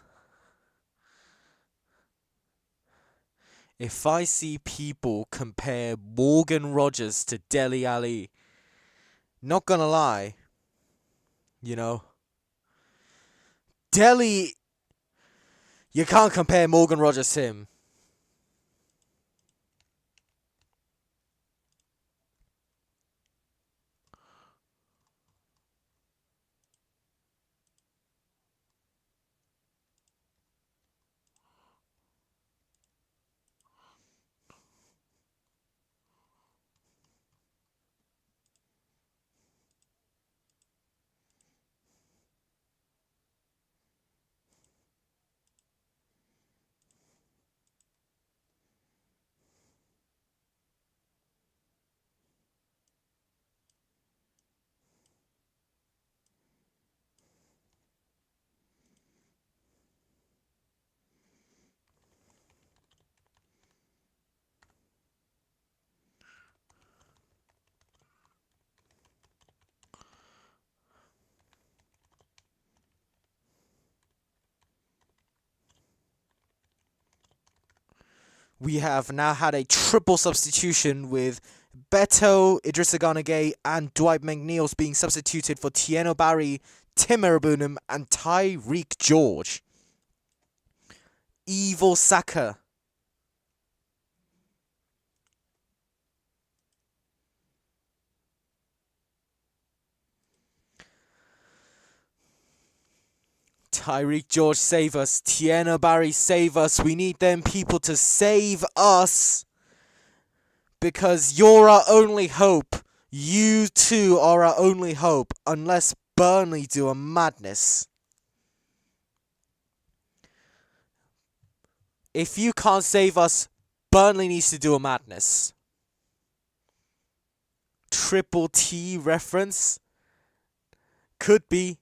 If I see people compare Morgan Rogers to Dele Alli, not gonna lie, you know, Dele, you can't compare Morgan Rogers to him. We have now had a triple substitution with Beto, Idrissa Gana Gay, and Dwight McNeil's being substituted for Tieno Barry, Tim Erabunum, and Tyreek George. Evil Saka. Tyreek George, save us. Tieno Barry, save us. We need them people to save us. Because you're our only hope. You two are our only hope. Unless Burnley do a madness. If you can't save us, Burnley needs to do a madness. Triple T reference? Could be.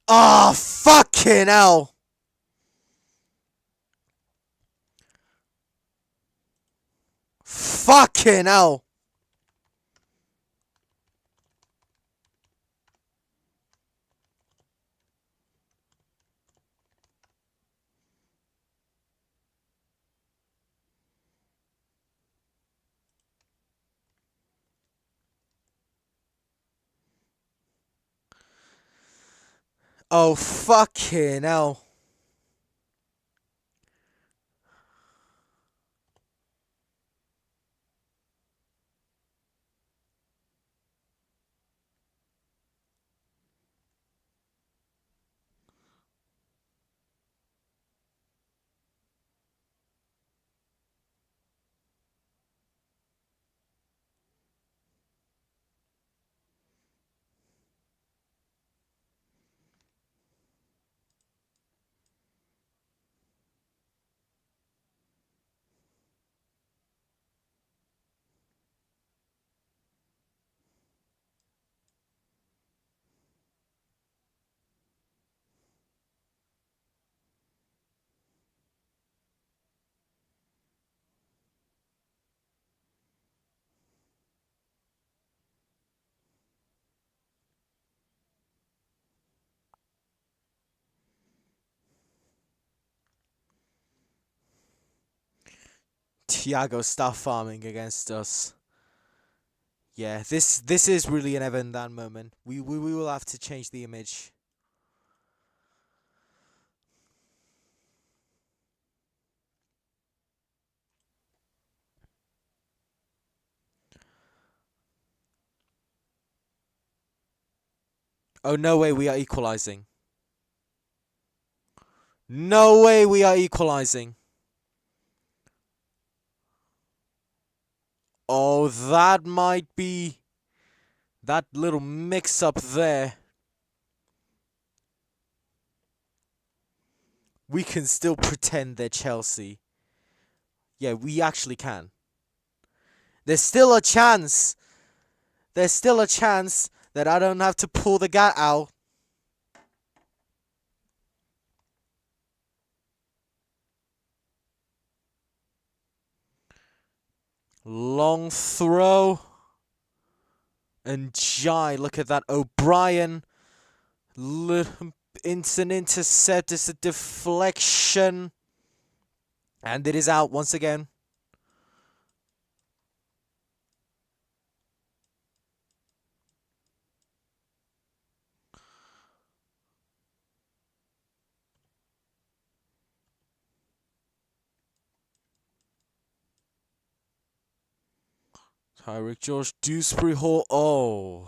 Ah, oh, fucking hell. Fucking hell. Oh, fucking hell. Thiago start farming against us. Yeah, this is really an Everton that moment. We will have to change the image. Oh, no way we are equalizing. No way we are equalizing. Oh, that might be that little mix up there. We can still pretend they're Chelsea. Yeah, we actually can. There's still a chance. There's still a chance that I don't have to pull the gut out. Long throw. And Jai, look at that. O'Brien. It's an intercept. It's a deflection. And it is out once again. Tyrick George, Dewsbury Hall. Oh.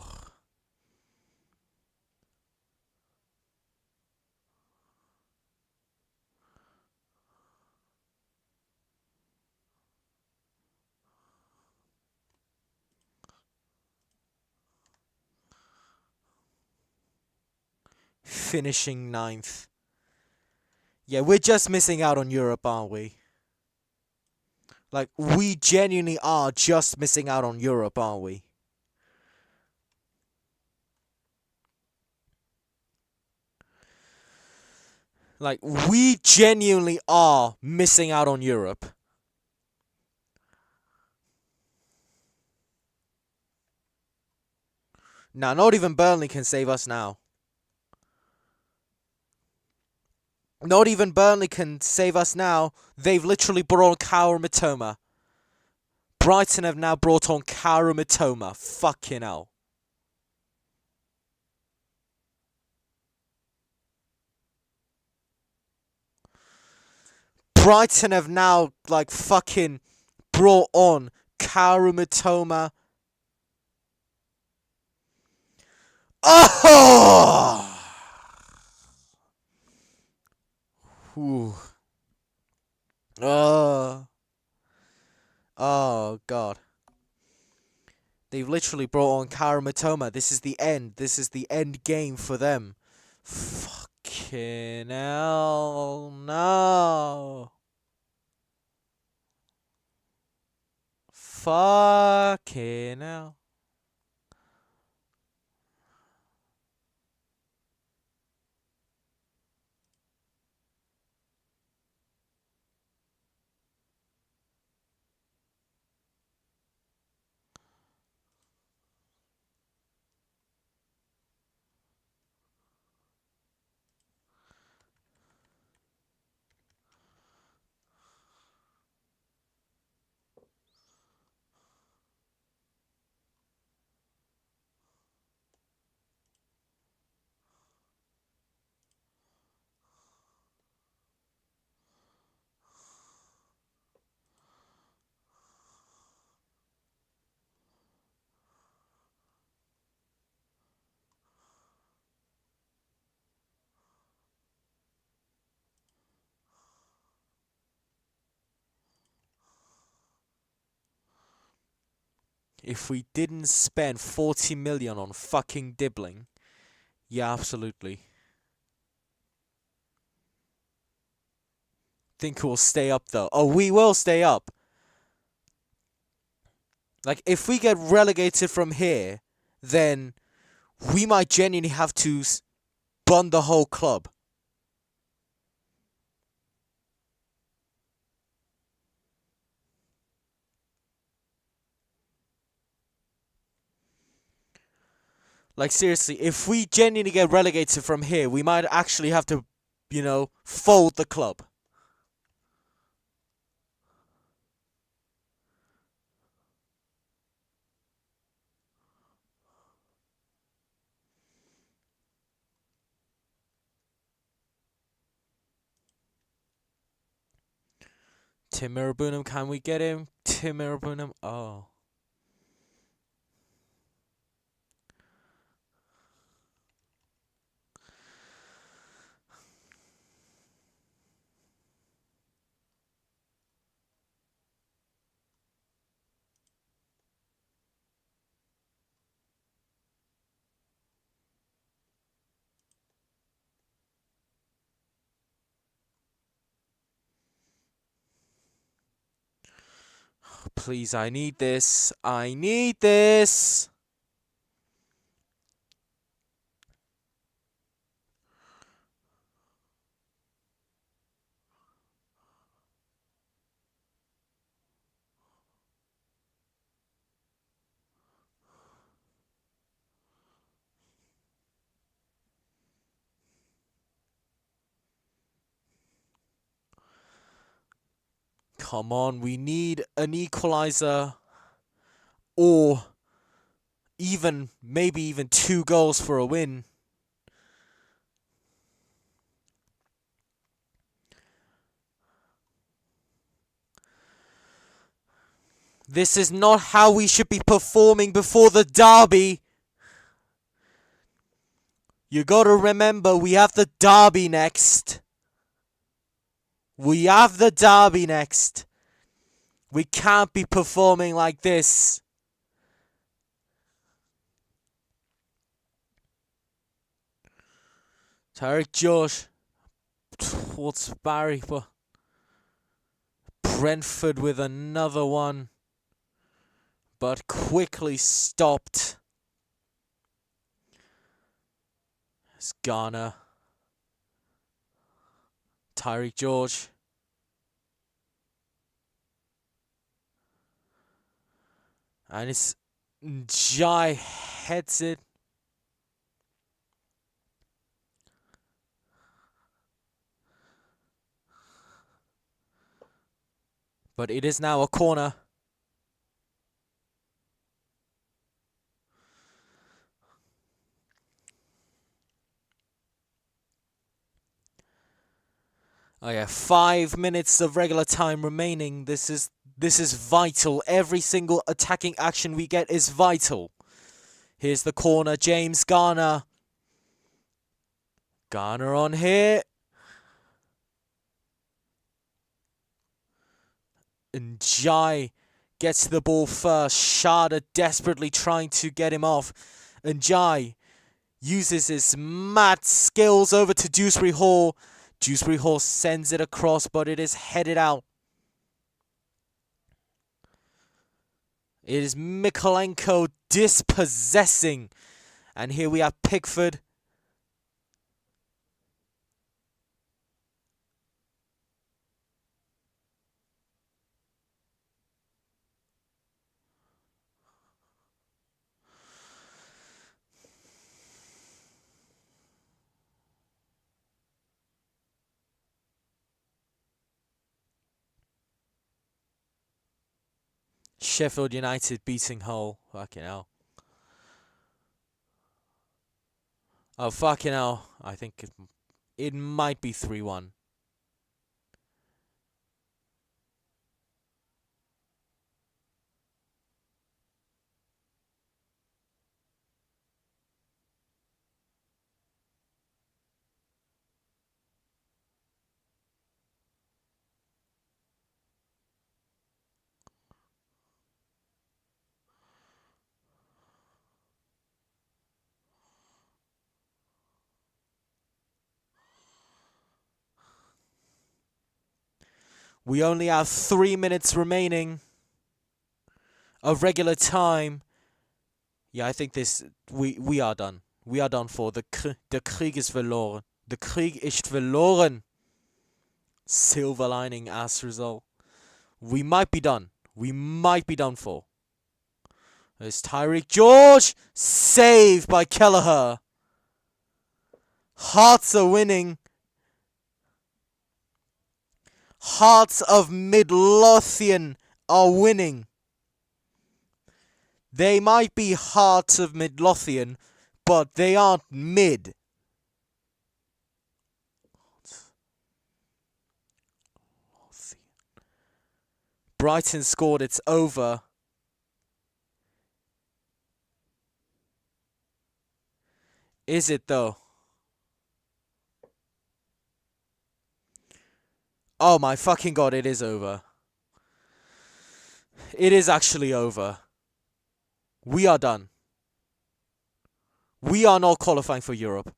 Finishing 9th. Yeah, we're just missing out on Europe, aren't we? Like, we genuinely are just missing out on Europe, aren't we? Like, we genuinely are missing out on Europe. Now, not even Burnley can save us now. Not even Burnley can save us now. They've literally brought on Kaoru Mitoma. Brighton have now brought on Kaoru Mitoma. Fucking hell. Brighton have now, like, fucking brought on Kaoru Mitoma. Oh! Whew. Oh, God. They've literally brought on Kaoru Mitoma. This is the end. This is the end game for them. Fucking hell. No. Fucking hell. if we didn't spend 40 million on fucking dibbling. Yeah, absolutely. Think we'll stay up though. Oh, we will stay up. Like, if we get relegated from here, then we might genuinely have to bun the whole club. Like, seriously, if we genuinely get relegated from here, we might actually have to, fold the club. Tim Mirabunum, can we get him? Tim Mirabunum, oh. Please, I need this. I need this. Come on, we need an equalizer. Or maybe even 2 goals for a win. This is not how we should be performing before the derby. You gotta remember, we have the derby next. We have the derby next. We can't be performing like this. Tarek Josh towards Barry, but Brentford with another one, but quickly stopped. It's Ghana. Tyreek George. And it's Jai heads it. But it is now a corner. Oh yeah, 5 minutes of regular time remaining. This is vital. Every single attacking action we get is vital. Here's the corner, James Garner. Garner on here. And Jai gets the ball first. Sharda desperately trying to get him off. And Jai uses his mad skills over to Dewsbury Hall. Dewsbury Hall sends it across, but it is headed out. It is Mikolenko dispossessing. And here we have Pickford. Sheffield United beating Hull. Fucking hell. Oh, fucking hell. I think it might be 3-1. We only have 3 minutes remaining of regular time. Yeah, I think we are done. We are done for. Der Krieg ist verloren. Der Krieg ist verloren. Silver lining ass result. We might be done. We might be done for. There's Tyreek George. Saved by Kelleher. Hearts are winning. Hearts of Midlothian are winning. They might be Hearts of Midlothian, but they aren't mid. Brighton scored, it's over. Is it though? Oh my fucking god, it is over. It is actually over. We are done. We are not qualifying for Europe.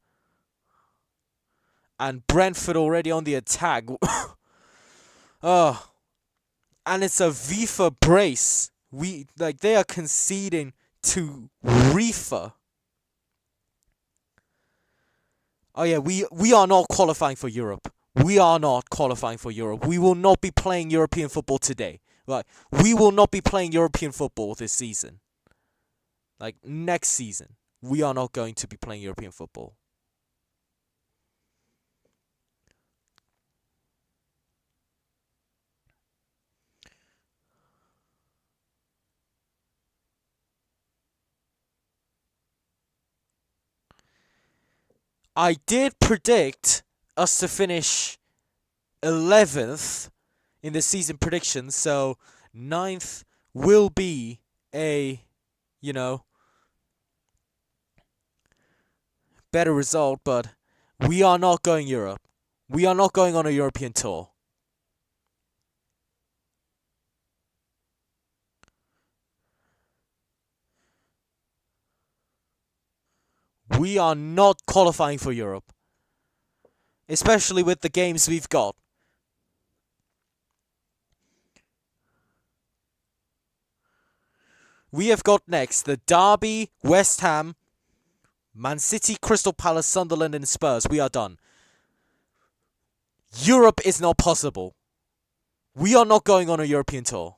And Brentford already on the attack. Oh. And it's a FIFA brace. They are conceding to Reefer. Oh yeah, we are not qualifying for Europe. We are not qualifying for Europe. We will not be playing European football today. Like, we will not be playing European football this season. Like, next season, we are not going to be playing European football. I did predict us to finish 11th in the season predictions, so 9th will be a, better result, but we are not going Europe. We are not going on a European tour. We are not qualifying for Europe. Especially with the games we've got. We have got next the Derby, West Ham, Man City, Crystal Palace, Sunderland and Spurs. We are done. Europe is not possible. We are not going on a European tour.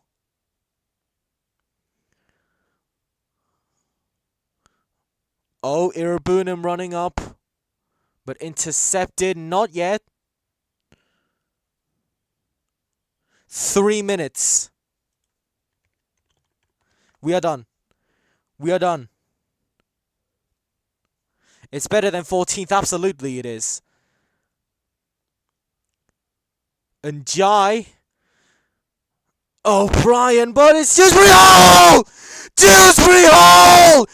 Oh, Irabunum running up. But intercepted. Not yet. 3 minutes. We are done. We are done. It's better than 14th. Absolutely it is. And Jai. Oh, Brian, but it's Dewsbury Hall! Dewsbury Hall!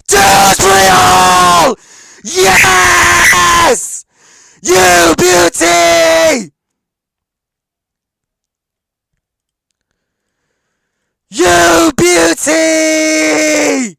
Dewsbury Hall! Yes! You beauty! You beauty!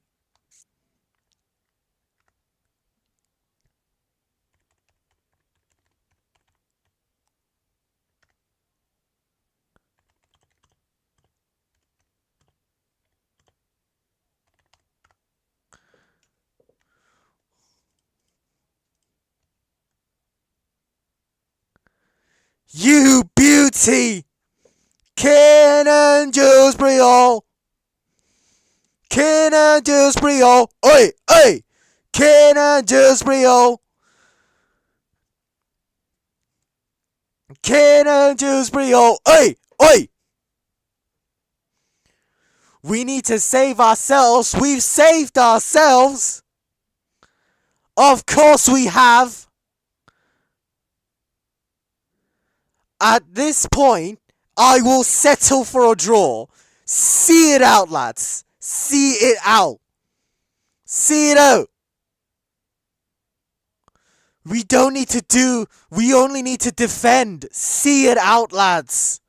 You beauty! Ken and Dewsbury Hall! Ken and Dewsbury Hall! Oi! Oi! Ken and Dewsbury Hall! Ken and Dewsbury Hall! Oi! Oi! We need to save ourselves. We've saved ourselves. Of course we have. At this point, I will settle for a draw. See it out, lads. See it out. See it out. We don't need to do... We only need to defend. See it out, lads.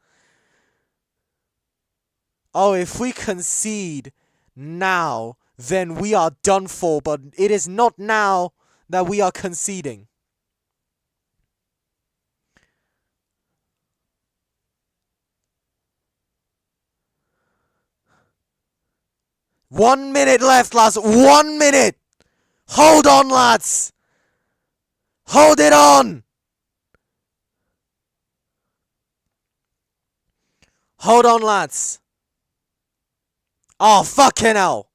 Oh, if we concede now, then we are done for. But it is not now that we are conceding. 1 minute left, lads. 1 minute. Hold on, lads. Hold it on. Hold on, lads. Oh, fucking hell.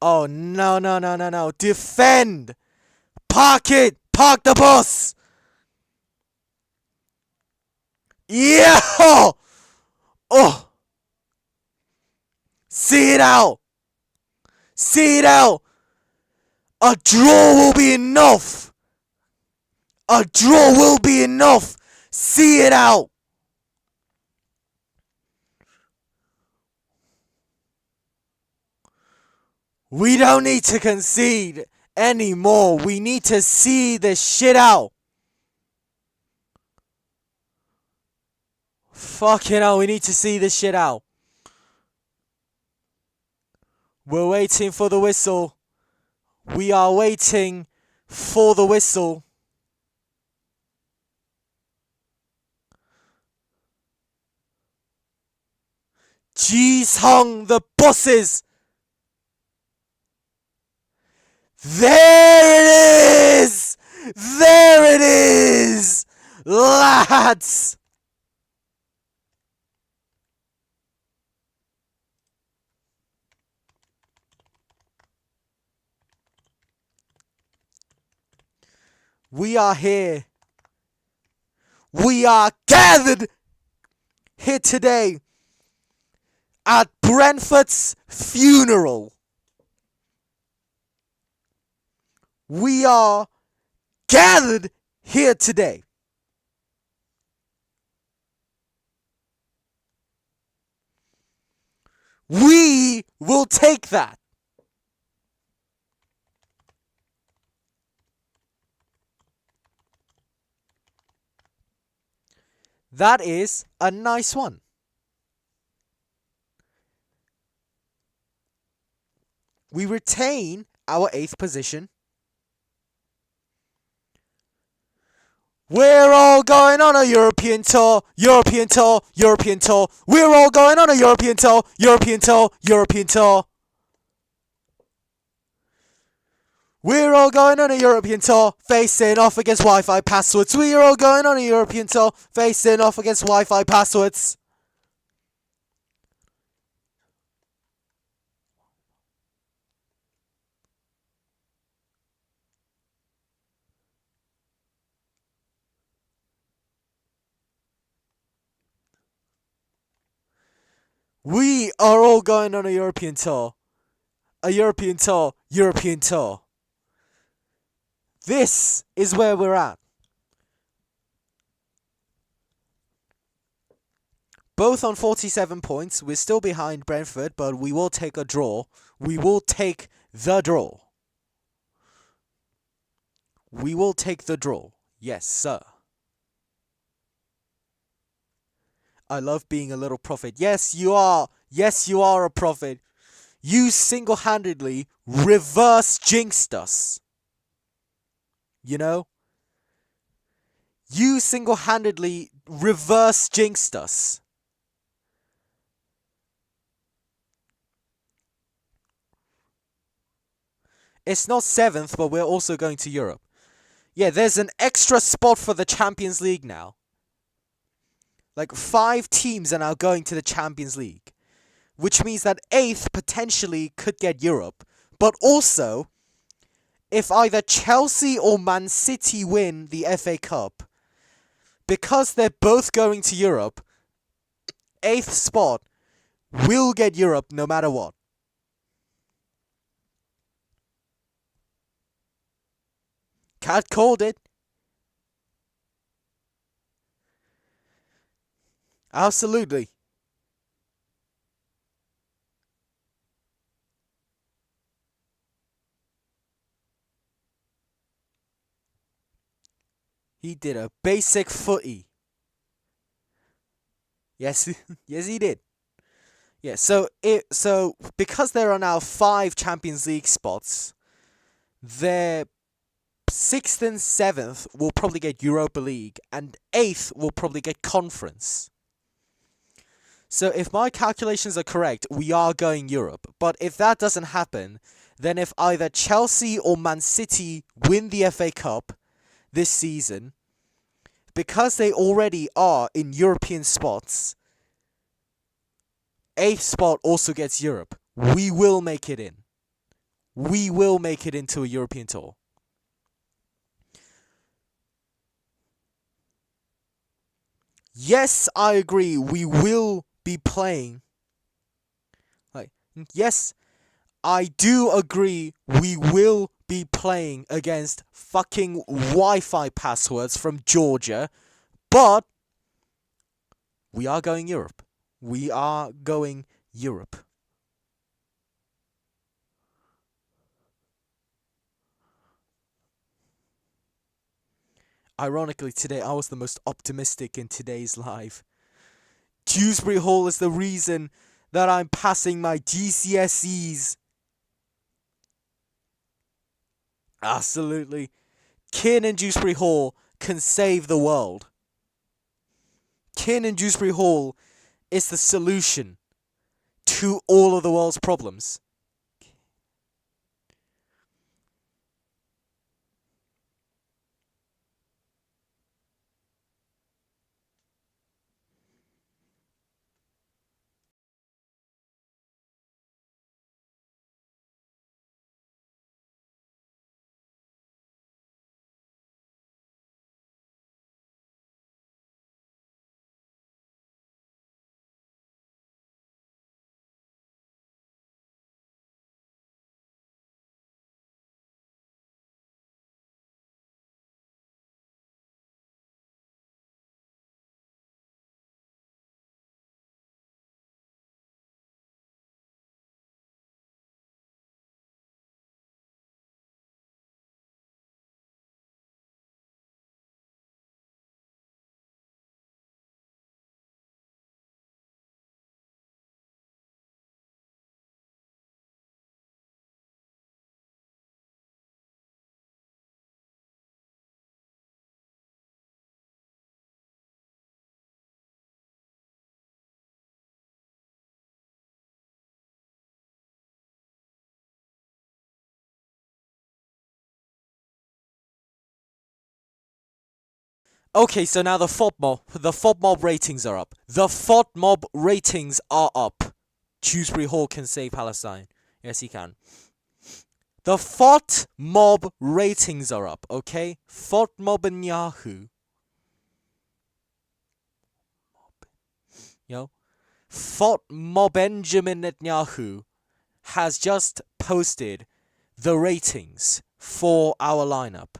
Oh, no, no, no, no, no. Defend. Park it. Park the bus. Yeah. Oh. See it out. See it out. A draw will be enough. A draw will be enough. See it out. We don't need to concede anymore. We need to see this shit out. Fucking hell, we need to see this shit out. We're waiting for the whistle. We are waiting for the whistle. Jeez Hung, the bosses. There it is! There it is! Lads! We are here. We are gathered here today at Brentford's funeral. We are gathered here today. We will take that. That is a nice one. We retain our 8th position. We're all going on a European tour, European tour, European tour. We're all going on a European tour, European tour, European tour. We're all going on a European tour, facing off against Wi-Fi passwords. We're all going on a European tour, facing off against Wi-Fi passwords. We are all going on a European tour. A European tour, European tour. This is where we're at. Both on 47 points. We're still behind Brentford, but we will take a draw. We will take the draw. We will take the draw. Yes, sir. I love being a little prophet. Yes, you are. Yes, you are a prophet. You single-handedly reverse jinxed us. You know? You single-handedly reverse jinxed us. It's not 7th, but we're also going to Europe. Yeah, there's an extra spot for the Champions League now. Like 5 teams are now going to the Champions League. Which means that 8th potentially could get Europe. But also, if either Chelsea or Man City win the FA Cup, because they're both going to Europe, 8th spot will get Europe no matter what. Cat called it. Absolutely. He did a basic footy. Yes, yes he did. Yeah, so because there are now 5 Champions League spots, their 6th and 7th will probably get Europa League, and 8th will probably get Conference. So if my calculations are correct, we are going Europe. But if that doesn't happen, then if either Chelsea or Man City win the FA Cup this season, because they already are in European spots, a spot also gets Europe. We will make it in. We will make it into a European tour. Yes, I agree. We will be playing. Like, yes, I do agree. We will be playing against fucking Wi-Fi passwords from Georgia, but we are going Europe. We are going Europe. Ironically, today I was the most optimistic in today's live. Dewsbury Hall is the reason that I'm passing my GCSEs. Absolutely. Kearn and Dewsbury Hall can save the world. Kearn and Dewsbury Hall is the solution to all of the world's problems. Okay, so now the FODMOB ratings are up. The FODMOB ratings are up. Dewsbury Hall can save Palestine. Yes, he can. The FODMOB ratings are up, okay? FODMOB and Yahoo. You know? FODMOB Benjamin Netanyahu has just posted the ratings for our lineup.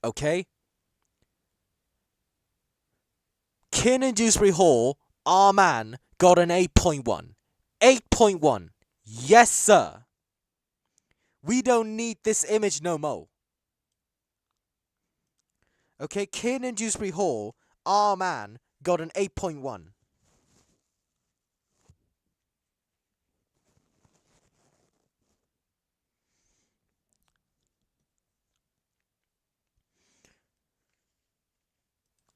Okay? Kearn and Dewsbury Hall, our man, got an 8.1. 8.1. Yes, sir. We don't need this image no more. Okay, Kearn and Dewsbury Hall, our man, got an 8.1.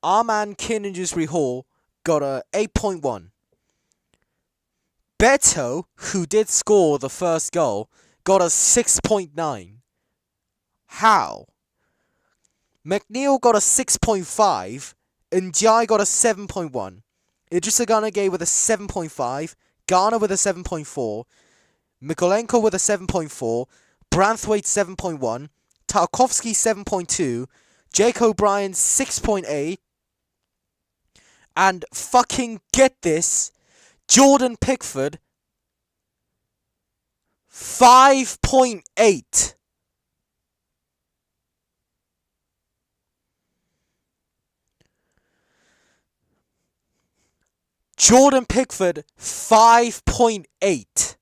Our man, Kearn and Dewsbury Hall, got a 8.1. Beto, who did score the first goal, got a 6.9. How? McNeil got a 6.5, and Jai got a 7.1. Idrissa Gana Gay with a 7.5, Ghana with a 7.4, Mikolenko with a 7.4, Branthwaite 7.1, Tarkovsky 7.2, Jake O'Brien 6.8, and fucking get this, Jordan Pickford 5.8. Jordan Pickford 5.8.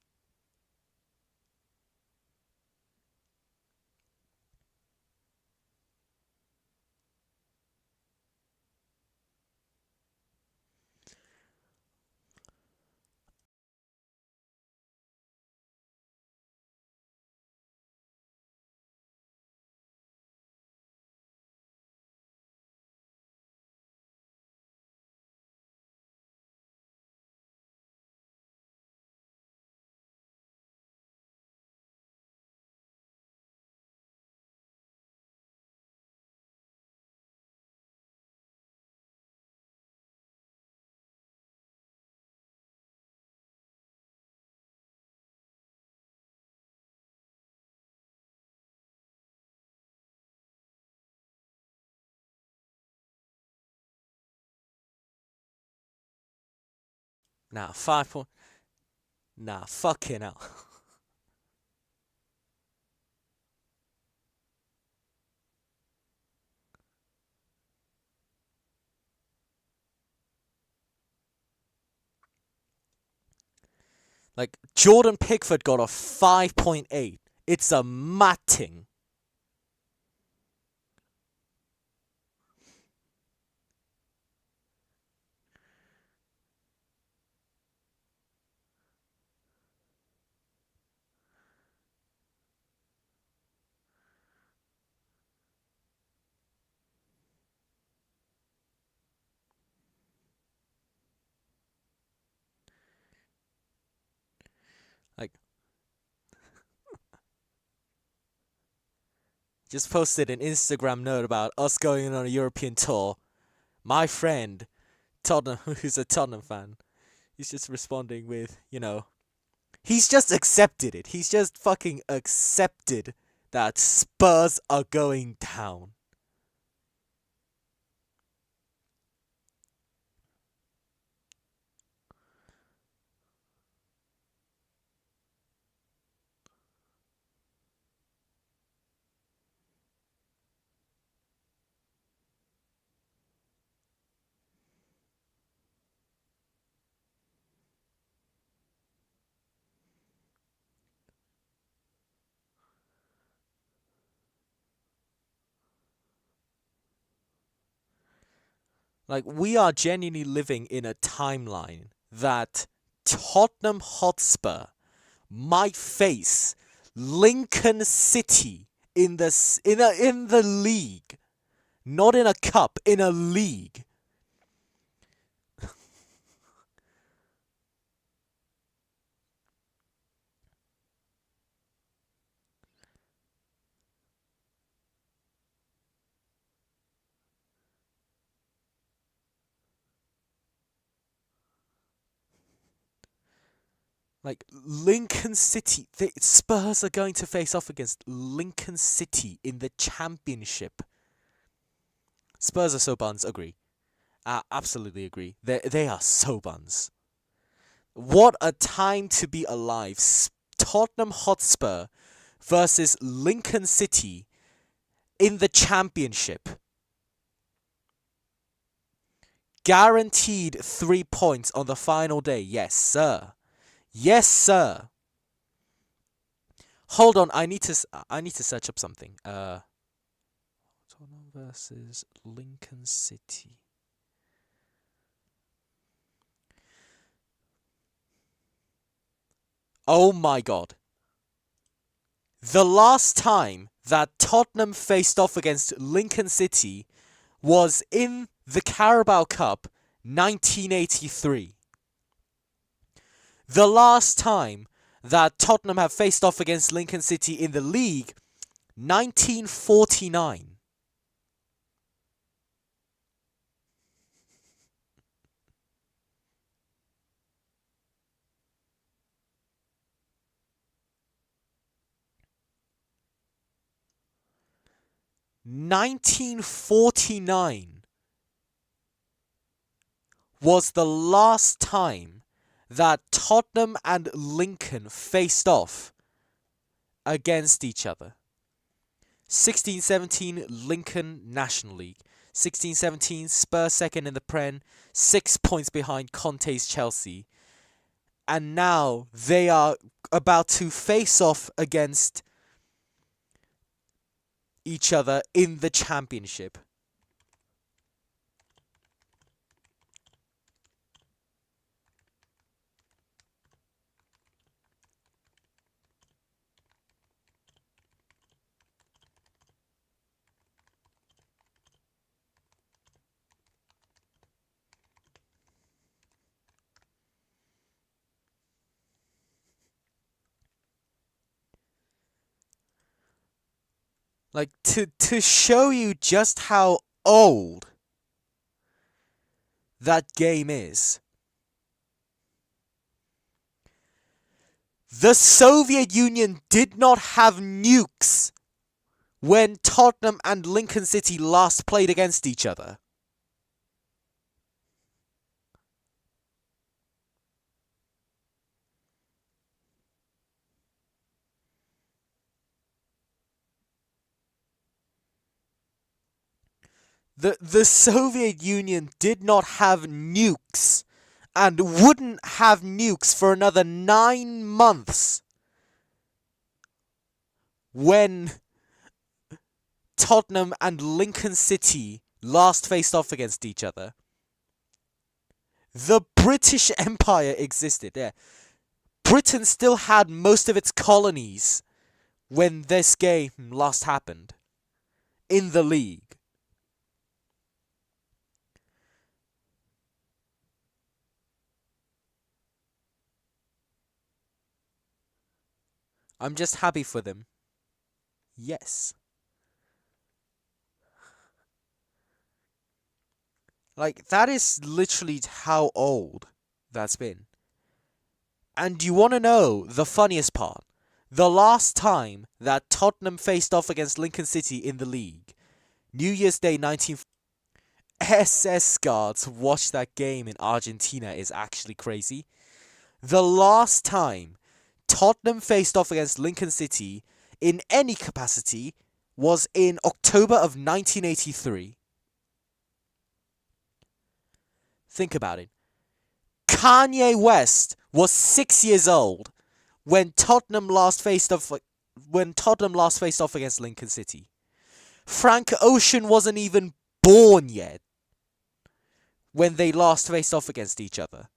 Nah, 5 point. Nah, fucking hell. Like, Jordan Pickford got a 5.8. It's a matting. Like, just posted an Instagram note about us going on a European tour. My friend, Tottenham, who's a Tottenham fan, he's just responding with, he's just accepted it. He's just fucking accepted that Spurs are going down. Like, we are genuinely living in a timeline that Tottenham Hotspur might face Lincoln City in the league, not in a cup, in a league. Like, Lincoln City, Spurs are going to face off against Lincoln City in the Championship. Spurs are so buns, agree. Absolutely agree. They are so buns. What a time to be alive. Tottenham Hotspur versus Lincoln City in the Championship. Guaranteed 3 points on the final day. Yes, sir. Yes, sir. Hold on, I need to search up something. Tottenham versus Lincoln City. Oh my god. The last time that Tottenham faced off against Lincoln City was in the Carabao Cup 1983. The last time that Tottenham have faced off against Lincoln City in the league, 1949. (1949) was the last time that Tottenham and Lincoln faced off against each other. 16-17 Lincoln National League. 16-17 Spurs second in the Prem, 6 points behind Conte's Chelsea. And now they are about to face off against each other in the Championship. Like, to show you just how old that game is. The Soviet Union did not have nukes when Tottenham and Lincoln City last played against each other. The Soviet Union did not have nukes and wouldn't have nukes for another 9 months when Tottenham and Lincoln City last faced off against each other. The British Empire existed. Yeah. Britain still had most of its colonies when this game last happened in the league. I'm just happy for them. Yes. Like, that is literally how old that's been. And you want to know the funniest part? The last time that Tottenham faced off against Lincoln City in the league, New Year's Day 19... SS guards watch that game in Argentina is actually crazy. The last time Tottenham faced off against Lincoln City in any capacity was in October of 1983. Think about it. Kanye West was 6 years old when Tottenham last faced off against Lincoln City. Frank Ocean wasn't even born yet when they last faced off against each other.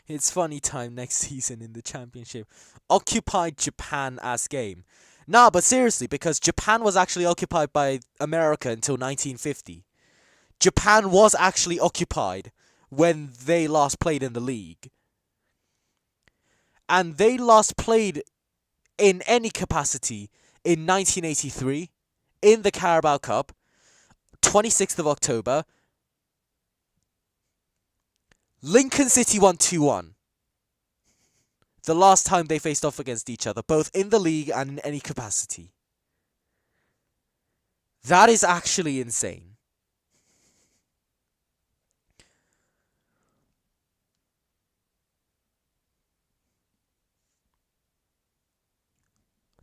It's funny time next season in the championship. Occupied Japan as game. Nah, but seriously, because Japan was actually occupied by America until 1950. Japan was actually occupied when they last played in the league. And they last played in any capacity in 1983 in the Carabao Cup, 26th of October. Lincoln City won 2-1. The last time they faced off against each other, both in the league and in any capacity. That is actually insane.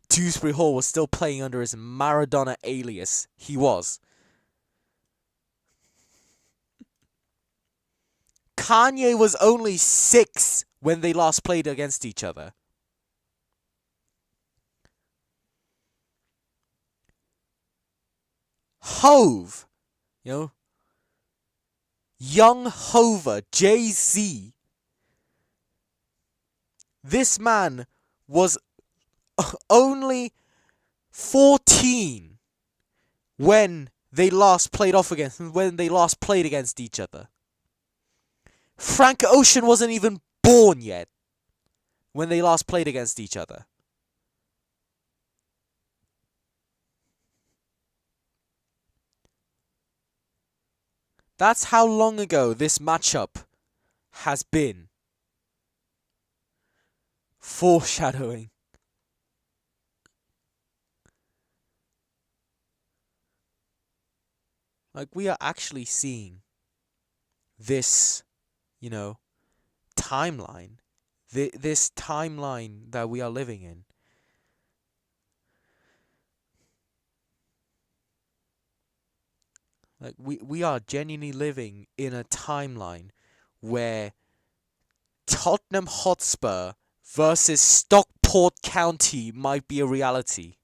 Dewsbury Hall was still playing under his Maradona alias. He was. Kanye was only 6 when they last played against each other. Hove, young Hover, Jay-Z. This man was only 14 when they last played against each other. Frank Ocean wasn't even born yet when they last played against each other. That's how long ago this matchup has been. Foreshadowing. Like, we are actually seeing this, timeline. This timeline that we are living in. Like, we are genuinely living in a timeline where Tottenham Hotspur versus Stockport County might be a reality.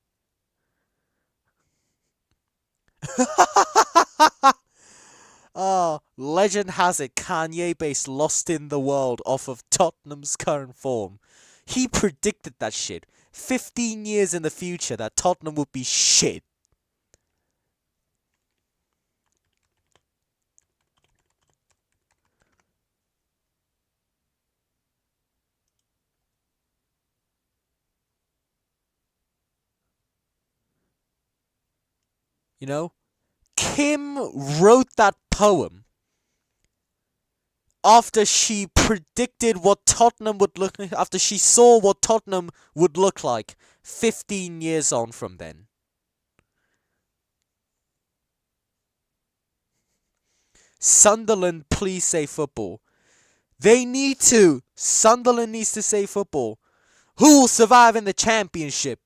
Legend has it Kanye based Lost in the World off of Tottenham's current form. He predicted that shit 15 years in the future that Tottenham would be shit. Kim wrote that poem after she predicted what Tottenham would look like, after she saw what Tottenham would look like 15 years on from then. Sunderland, please say football. They need to. Sunderland needs to save football. Who will survive in the Championship?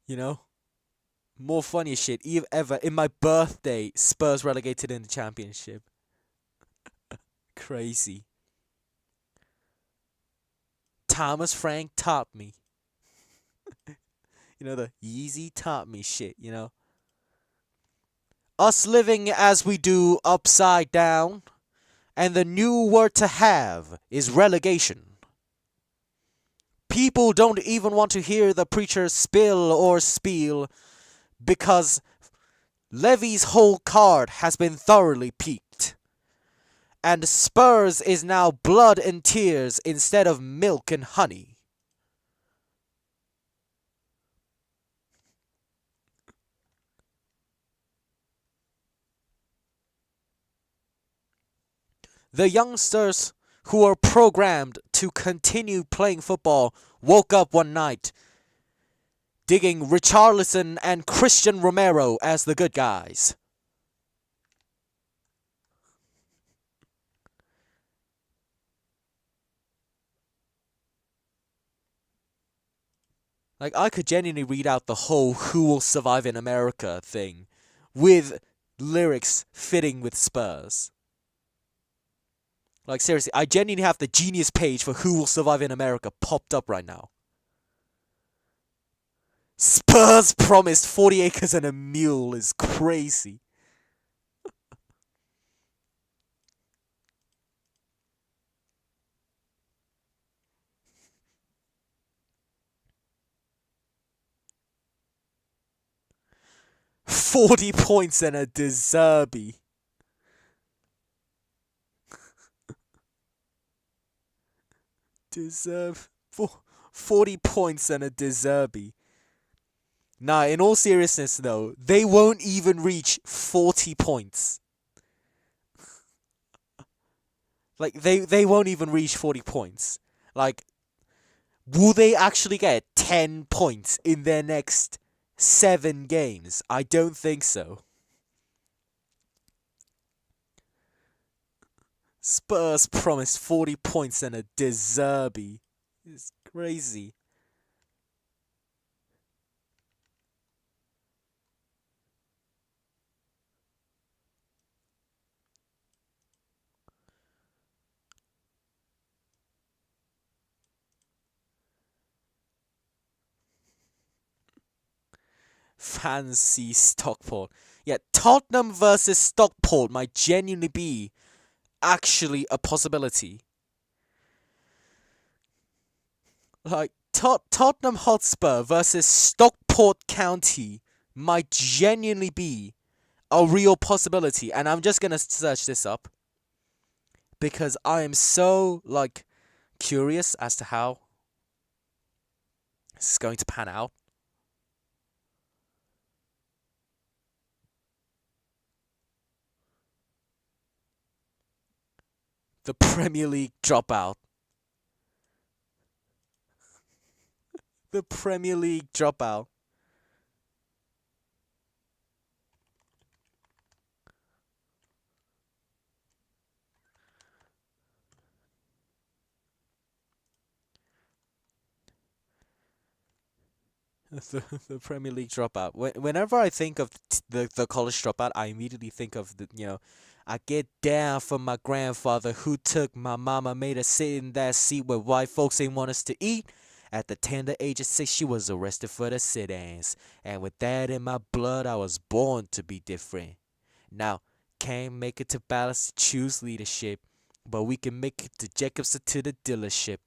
You know? More funny shit ever. In my birthday, Spurs relegated in the Championship. Crazy. Thomas Frank taught me. You know, the Yeezy taught me shit, you know? Us living as we do upside down, and the new word to have is relegation. People don't even want to hear the preacher spill or spiel because Levy's whole card has been thoroughly peaked. And Spurs is now blood and tears instead of milk and honey. The youngsters who are programmed to continue playing football woke up one night digging Richarlison and Christian Romero as the good guys. Like, I could genuinely read out the whole "Who Will Survive in America" thing with lyrics fitting with Spurs. Like, seriously, I genuinely have the Genius page for "Who Will Survive in America" popped up right now. Spurs promised 40 acres and a mule is crazy. "40 points and a Deserby." Deserve 40 points and a Deserby. Nah, in all seriousness though, they won't even reach 40 points. Like, they won't even reach 40 points. Like, will they actually get 10 points in their next 7 games? I don't think so. Spurs promised 40 points and a Deserby. It's crazy. Fancy Stockport. Yeah, Tottenham versus Stockport might genuinely be actually a possibility. Like, Tottenham Hotspur versus Stockport County might genuinely be a real possibility. And I'm just gonna search this up because I am so, like, curious as to how this is going to pan out. The Premier League dropout. The Premier League dropout. The Premier League dropout. Whenever I think of the college dropout, I immediately think of I get down from my grandfather who took my mama, made her sit in that seat where white folks ain't want us to eat. At the tender age of 6, she was arrested for the sit-ins. And with that in my blood, I was born to be different. Now, can't make it to balance to choose leadership, but we can make it to Jacobson to the dealership.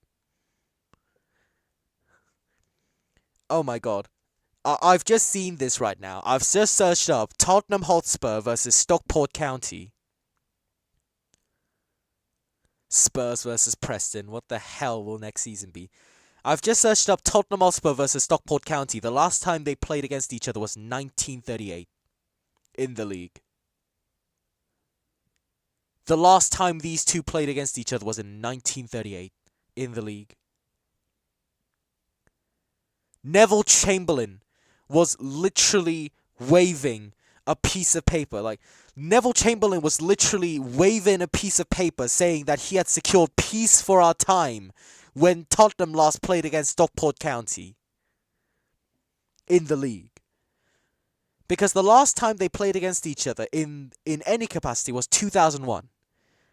Oh my god. I've just seen this right now. I've just searched up Tottenham Hotspur versus Stockport County. Spurs versus Preston. What the hell will next season be? I've just searched up Tottenham Hotspur versus Stockport County. The last time they played against each other was 1938 in the league. The last time these two played against each other was in 1938 in the league. Neville Chamberlain was literally waving a piece of paper. Like, Neville Chamberlain was literally waving a piece of paper saying that he had secured peace for our time when Tottenham last played against Stockport County in the league. Because the last time they played against each other in any capacity was 2001,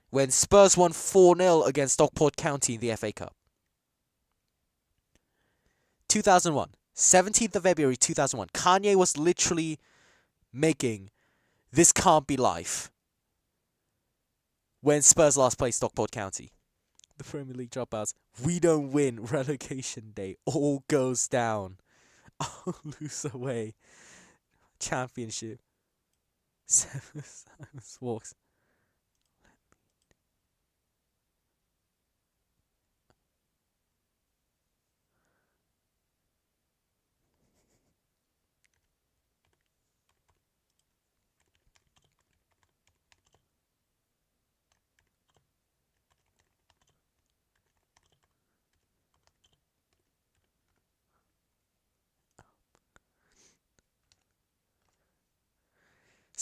when Spurs won 4-0 against Stockport County in the FA Cup. 2001. 17th of February 2001. Kanye was literally making "This Can't Be Life" when Spurs last played Stockport County. The Premier League dropouts. We don't win. Relegation day. All goes down. I'll lose away. Championship. Seven walks.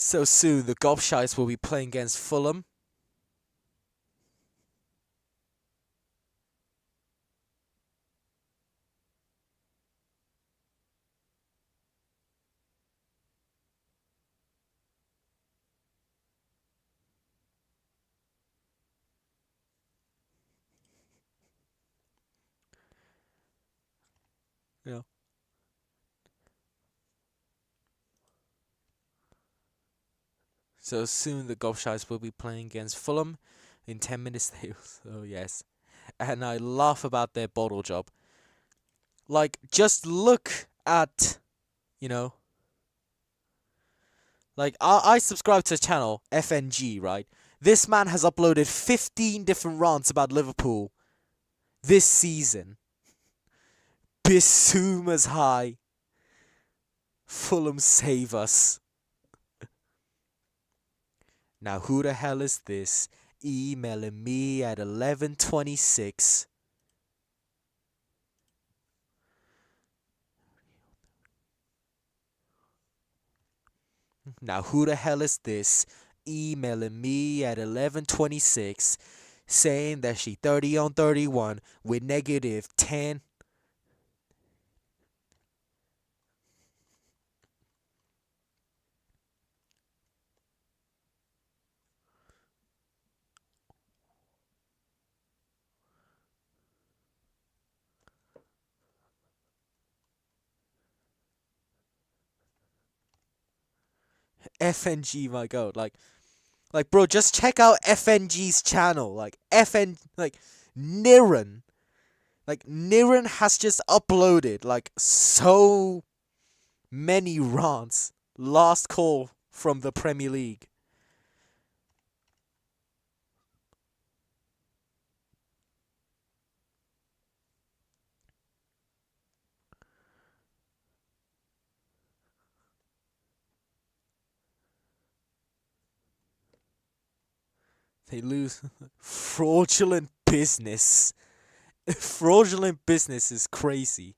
So soon, the Gobshites will be playing against Fulham. Yeah. So soon, the Gobshites will be playing against Fulham. In 10 minutes, they will. Oh, yes. And I laugh about their bottle job. Like, just look at, you know, like, I subscribe to the channel, FNG, right? This man has uploaded 15 different rants about Liverpool this season. Bissouma's high. Fulham save us. Now, who the hell is this? Emailing me at 11:26. Now, who the hell is this? Emailing me at 11:26, saying that she 30 on 31 with negative 10. FNG, my god, like, bro, just check out FNG's channel. Niran. Like, Niran has just uploaded, like, so many rants. Last call from the Premier League. They lose. Fraudulent business. Fraudulent business is crazy.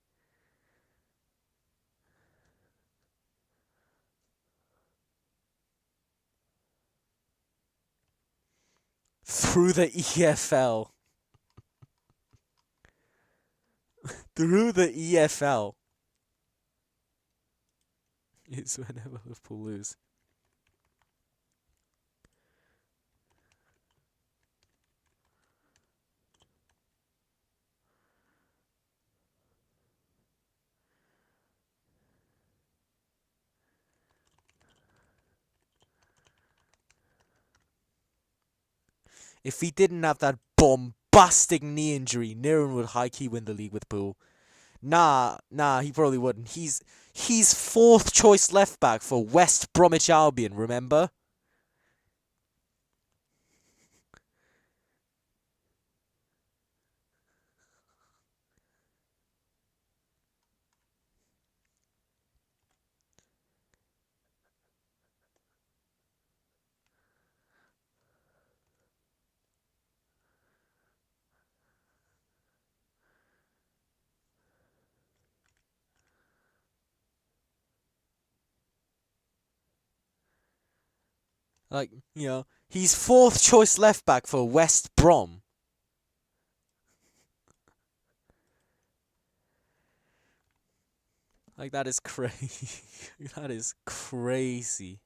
Through the EFL. Through the EFL. It's whenever Liverpool lose. If he didn't have that bombastic knee injury, Niran would high-key win the league with Poole. Nah, he probably wouldn't. He's fourth choice left back for West Bromwich Albion, remember? Like, he's fourth choice left back for West Brom. Like, that is crazy. That is crazy.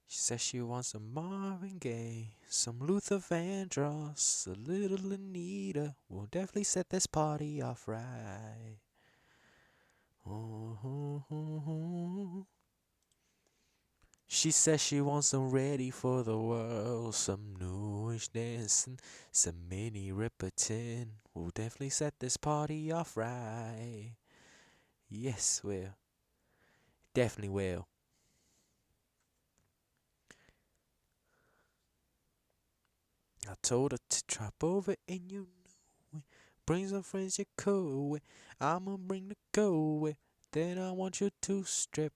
She says she wants some Marvin Gaye, some Luther Vandross, a little Anita. We'll definitely set this party off right. She says she wants some Ready for the World, some newish dancing, some mini Ripperton. We'll definitely set this party off right. Yes, we'll. Definitely will. I told her to drop over and you know it. Bring some friends you cool with. I'ma bring the go with. Then I want you to strip.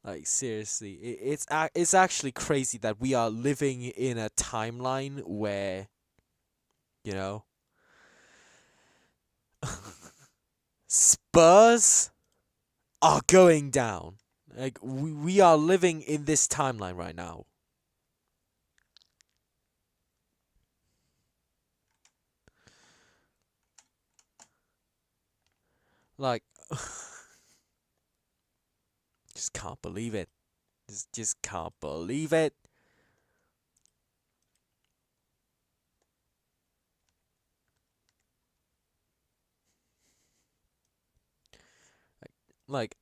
Like, seriously, it's actually crazy that we are living in a timeline where, you know, Spurs are going down. Like, we are living in this timeline right now. Like, just can't believe it. Just can't believe it. Like,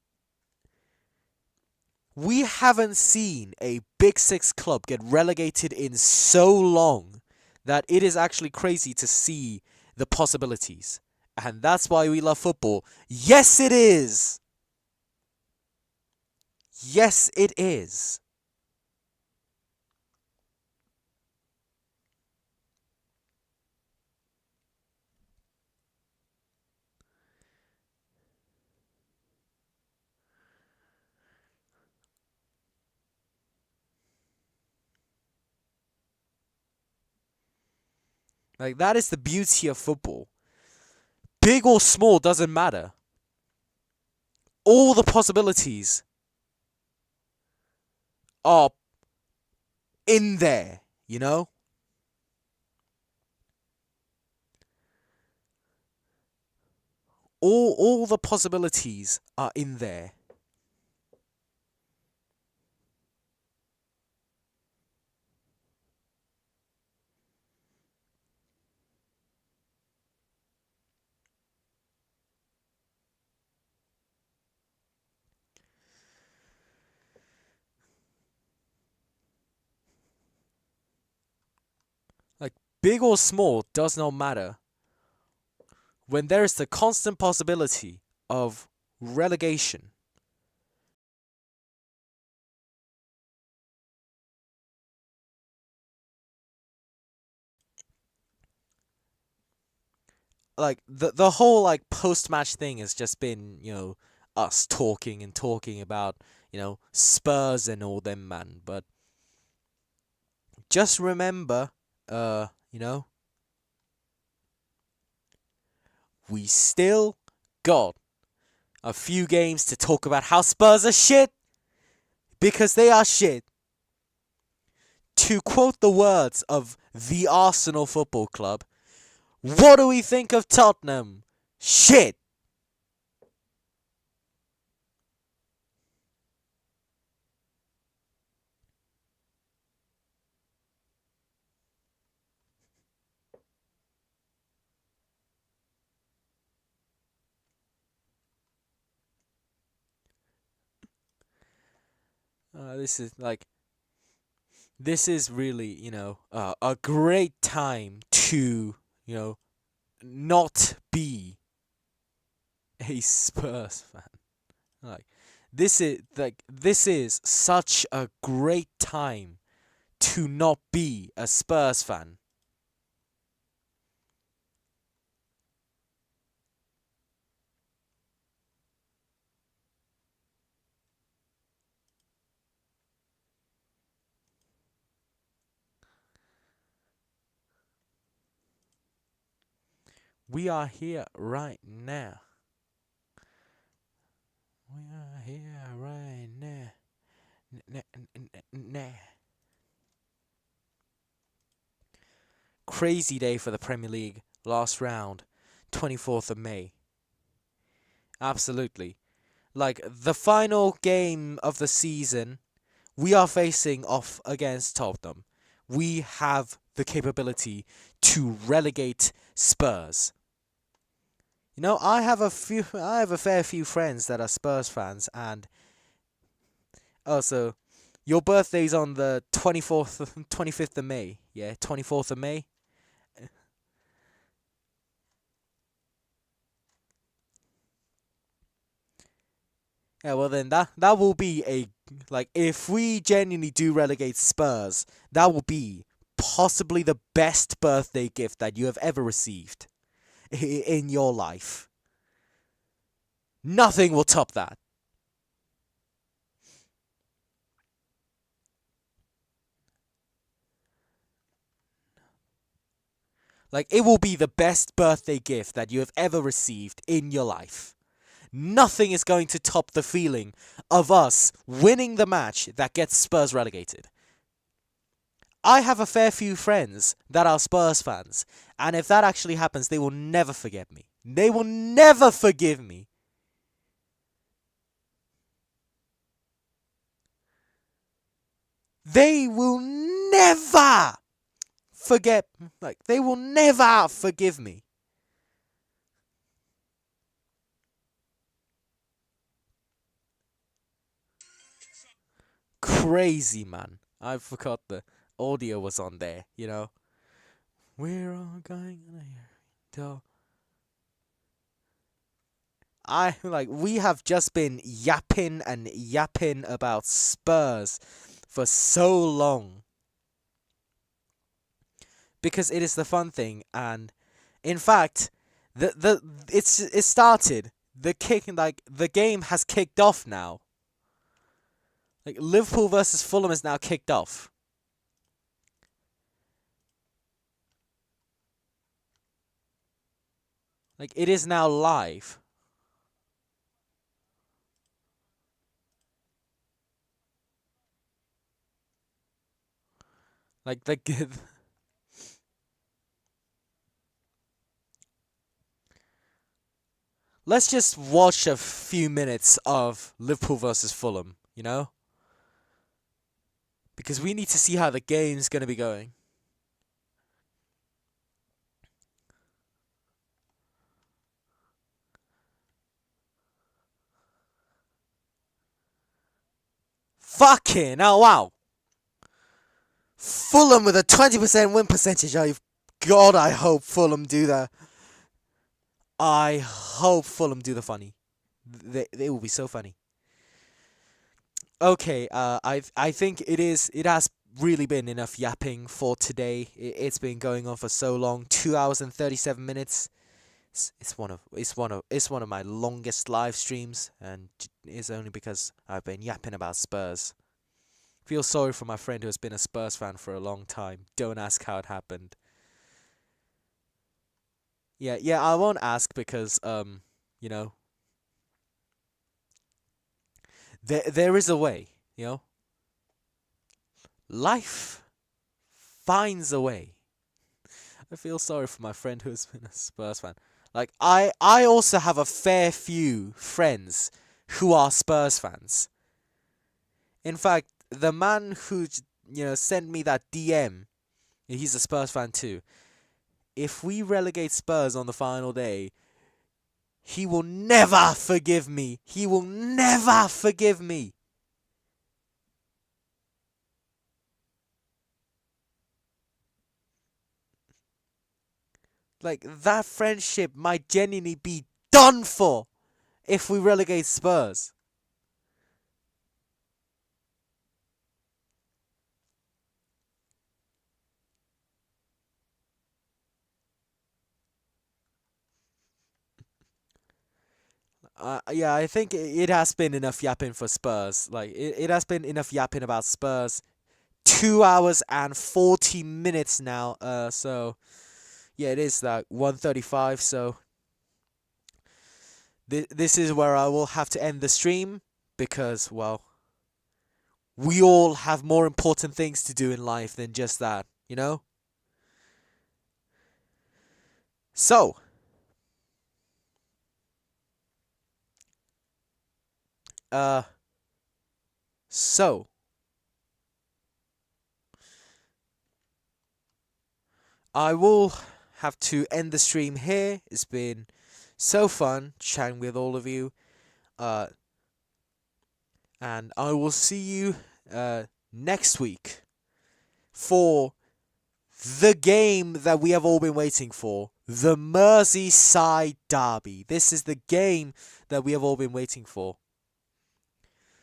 we haven't seen a Big Six club get relegated in so long that it is actually crazy to see the possibilities. And that's why we love football. Yes, it is. Yes, it is. Like, that is the beauty of football. Big or small doesn't matter. All the possibilities are in there, you know? All the possibilities are in there. Like, big or small does not matter when there is the constant possibility of relegation. Like, the whole, like, post match thing has just been, us talking and talking about, Spurs and all them, man. But just remember, we still got a few games to talk about how Spurs are shit, because they are shit. To quote the words of the Arsenal Football Club, what do we think of Tottenham? Shit! This is like, this is really, a great time to, not be a Spurs fan. Like, this is such a great time to not be a Spurs fan. We are here right now. We are here right now. Nah. Crazy day for the Premier League. Last round, 24th of May. Absolutely. Like, the final game of the season, we are facing off against Tottenham. We have the capability to relegate Spurs. You know, I have a fair few friends that are Spurs fans, and also, your birthday's on the 24th, 25th of May. Yeah, 24th of May. Yeah, well then that will be like, if we genuinely do relegate Spurs, that will be possibly the best birthday gift that you have ever received in your life. Nothing will top that. Like, it will be the best birthday gift that you have ever received in your life. Nothing is going to top the feeling of us winning the match that gets Spurs relegated. I have a fair few friends that are Spurs fans, and if that actually happens, they will never forget me. They will never forgive me. They will never forget, like, they will never forgive me. Crazy, man. I forgot the audio was on there, you know. We're all going on here. We have just been yapping and yapping about Spurs for so long. Because it is the fun thing, and in fact, it started. The game has kicked off now. Like, Liverpool versus Fulham is now kicked off. Like, it is now live. Like, let's just watch a few minutes of Liverpool versus Fulham, you know? Because we need to see how the game's going to be going. Fucking oh wow. Fulham with a 20% win percentage. Oh, God, I hope Fulham do that. I hope Fulham do the funny. They will be so funny. Okay, I think it has really been enough yapping for today. It's been going on for so long, 2 hours and 37 minutes. It's one of my longest live streams, and it's only because I've been yapping about Spurs. Feel sorry for my friend who has been a Spurs fan for a long time. Don't ask how it happened. Yeah, I won't ask because you know, there is a way, you know. Life finds a way. I feel sorry for my friend who has been a Spurs fan. Like, I also have a fair few friends who are Spurs fans. In fact, the man who sent me that DM, he's a Spurs fan too. If we relegate Spurs on the final day, he will never forgive me. He will never forgive me. Like, that friendship might genuinely be done for if we relegate Spurs. Yeah, I think it has been enough yapping for Spurs. Like, it has been enough yapping about Spurs. 2 hours and 40 minutes now. So Yeah, it is like 1:35, so this is where I will have to end the stream because, well, we all have more important things to do in life than just that, you know? So, uh, so, I will have to end the stream here. It's been so fun chatting with all of you. Uh, and I will see you next week for the game that we have all been waiting for, the Merseyside Derby. This is the game that we have all been waiting for.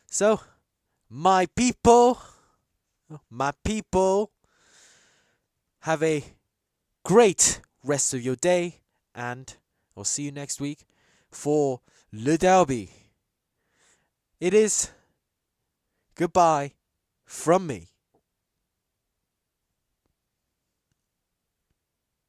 So, my people, have a great rest of your day, and I'll see you next week for Le Derby. It is goodbye from me.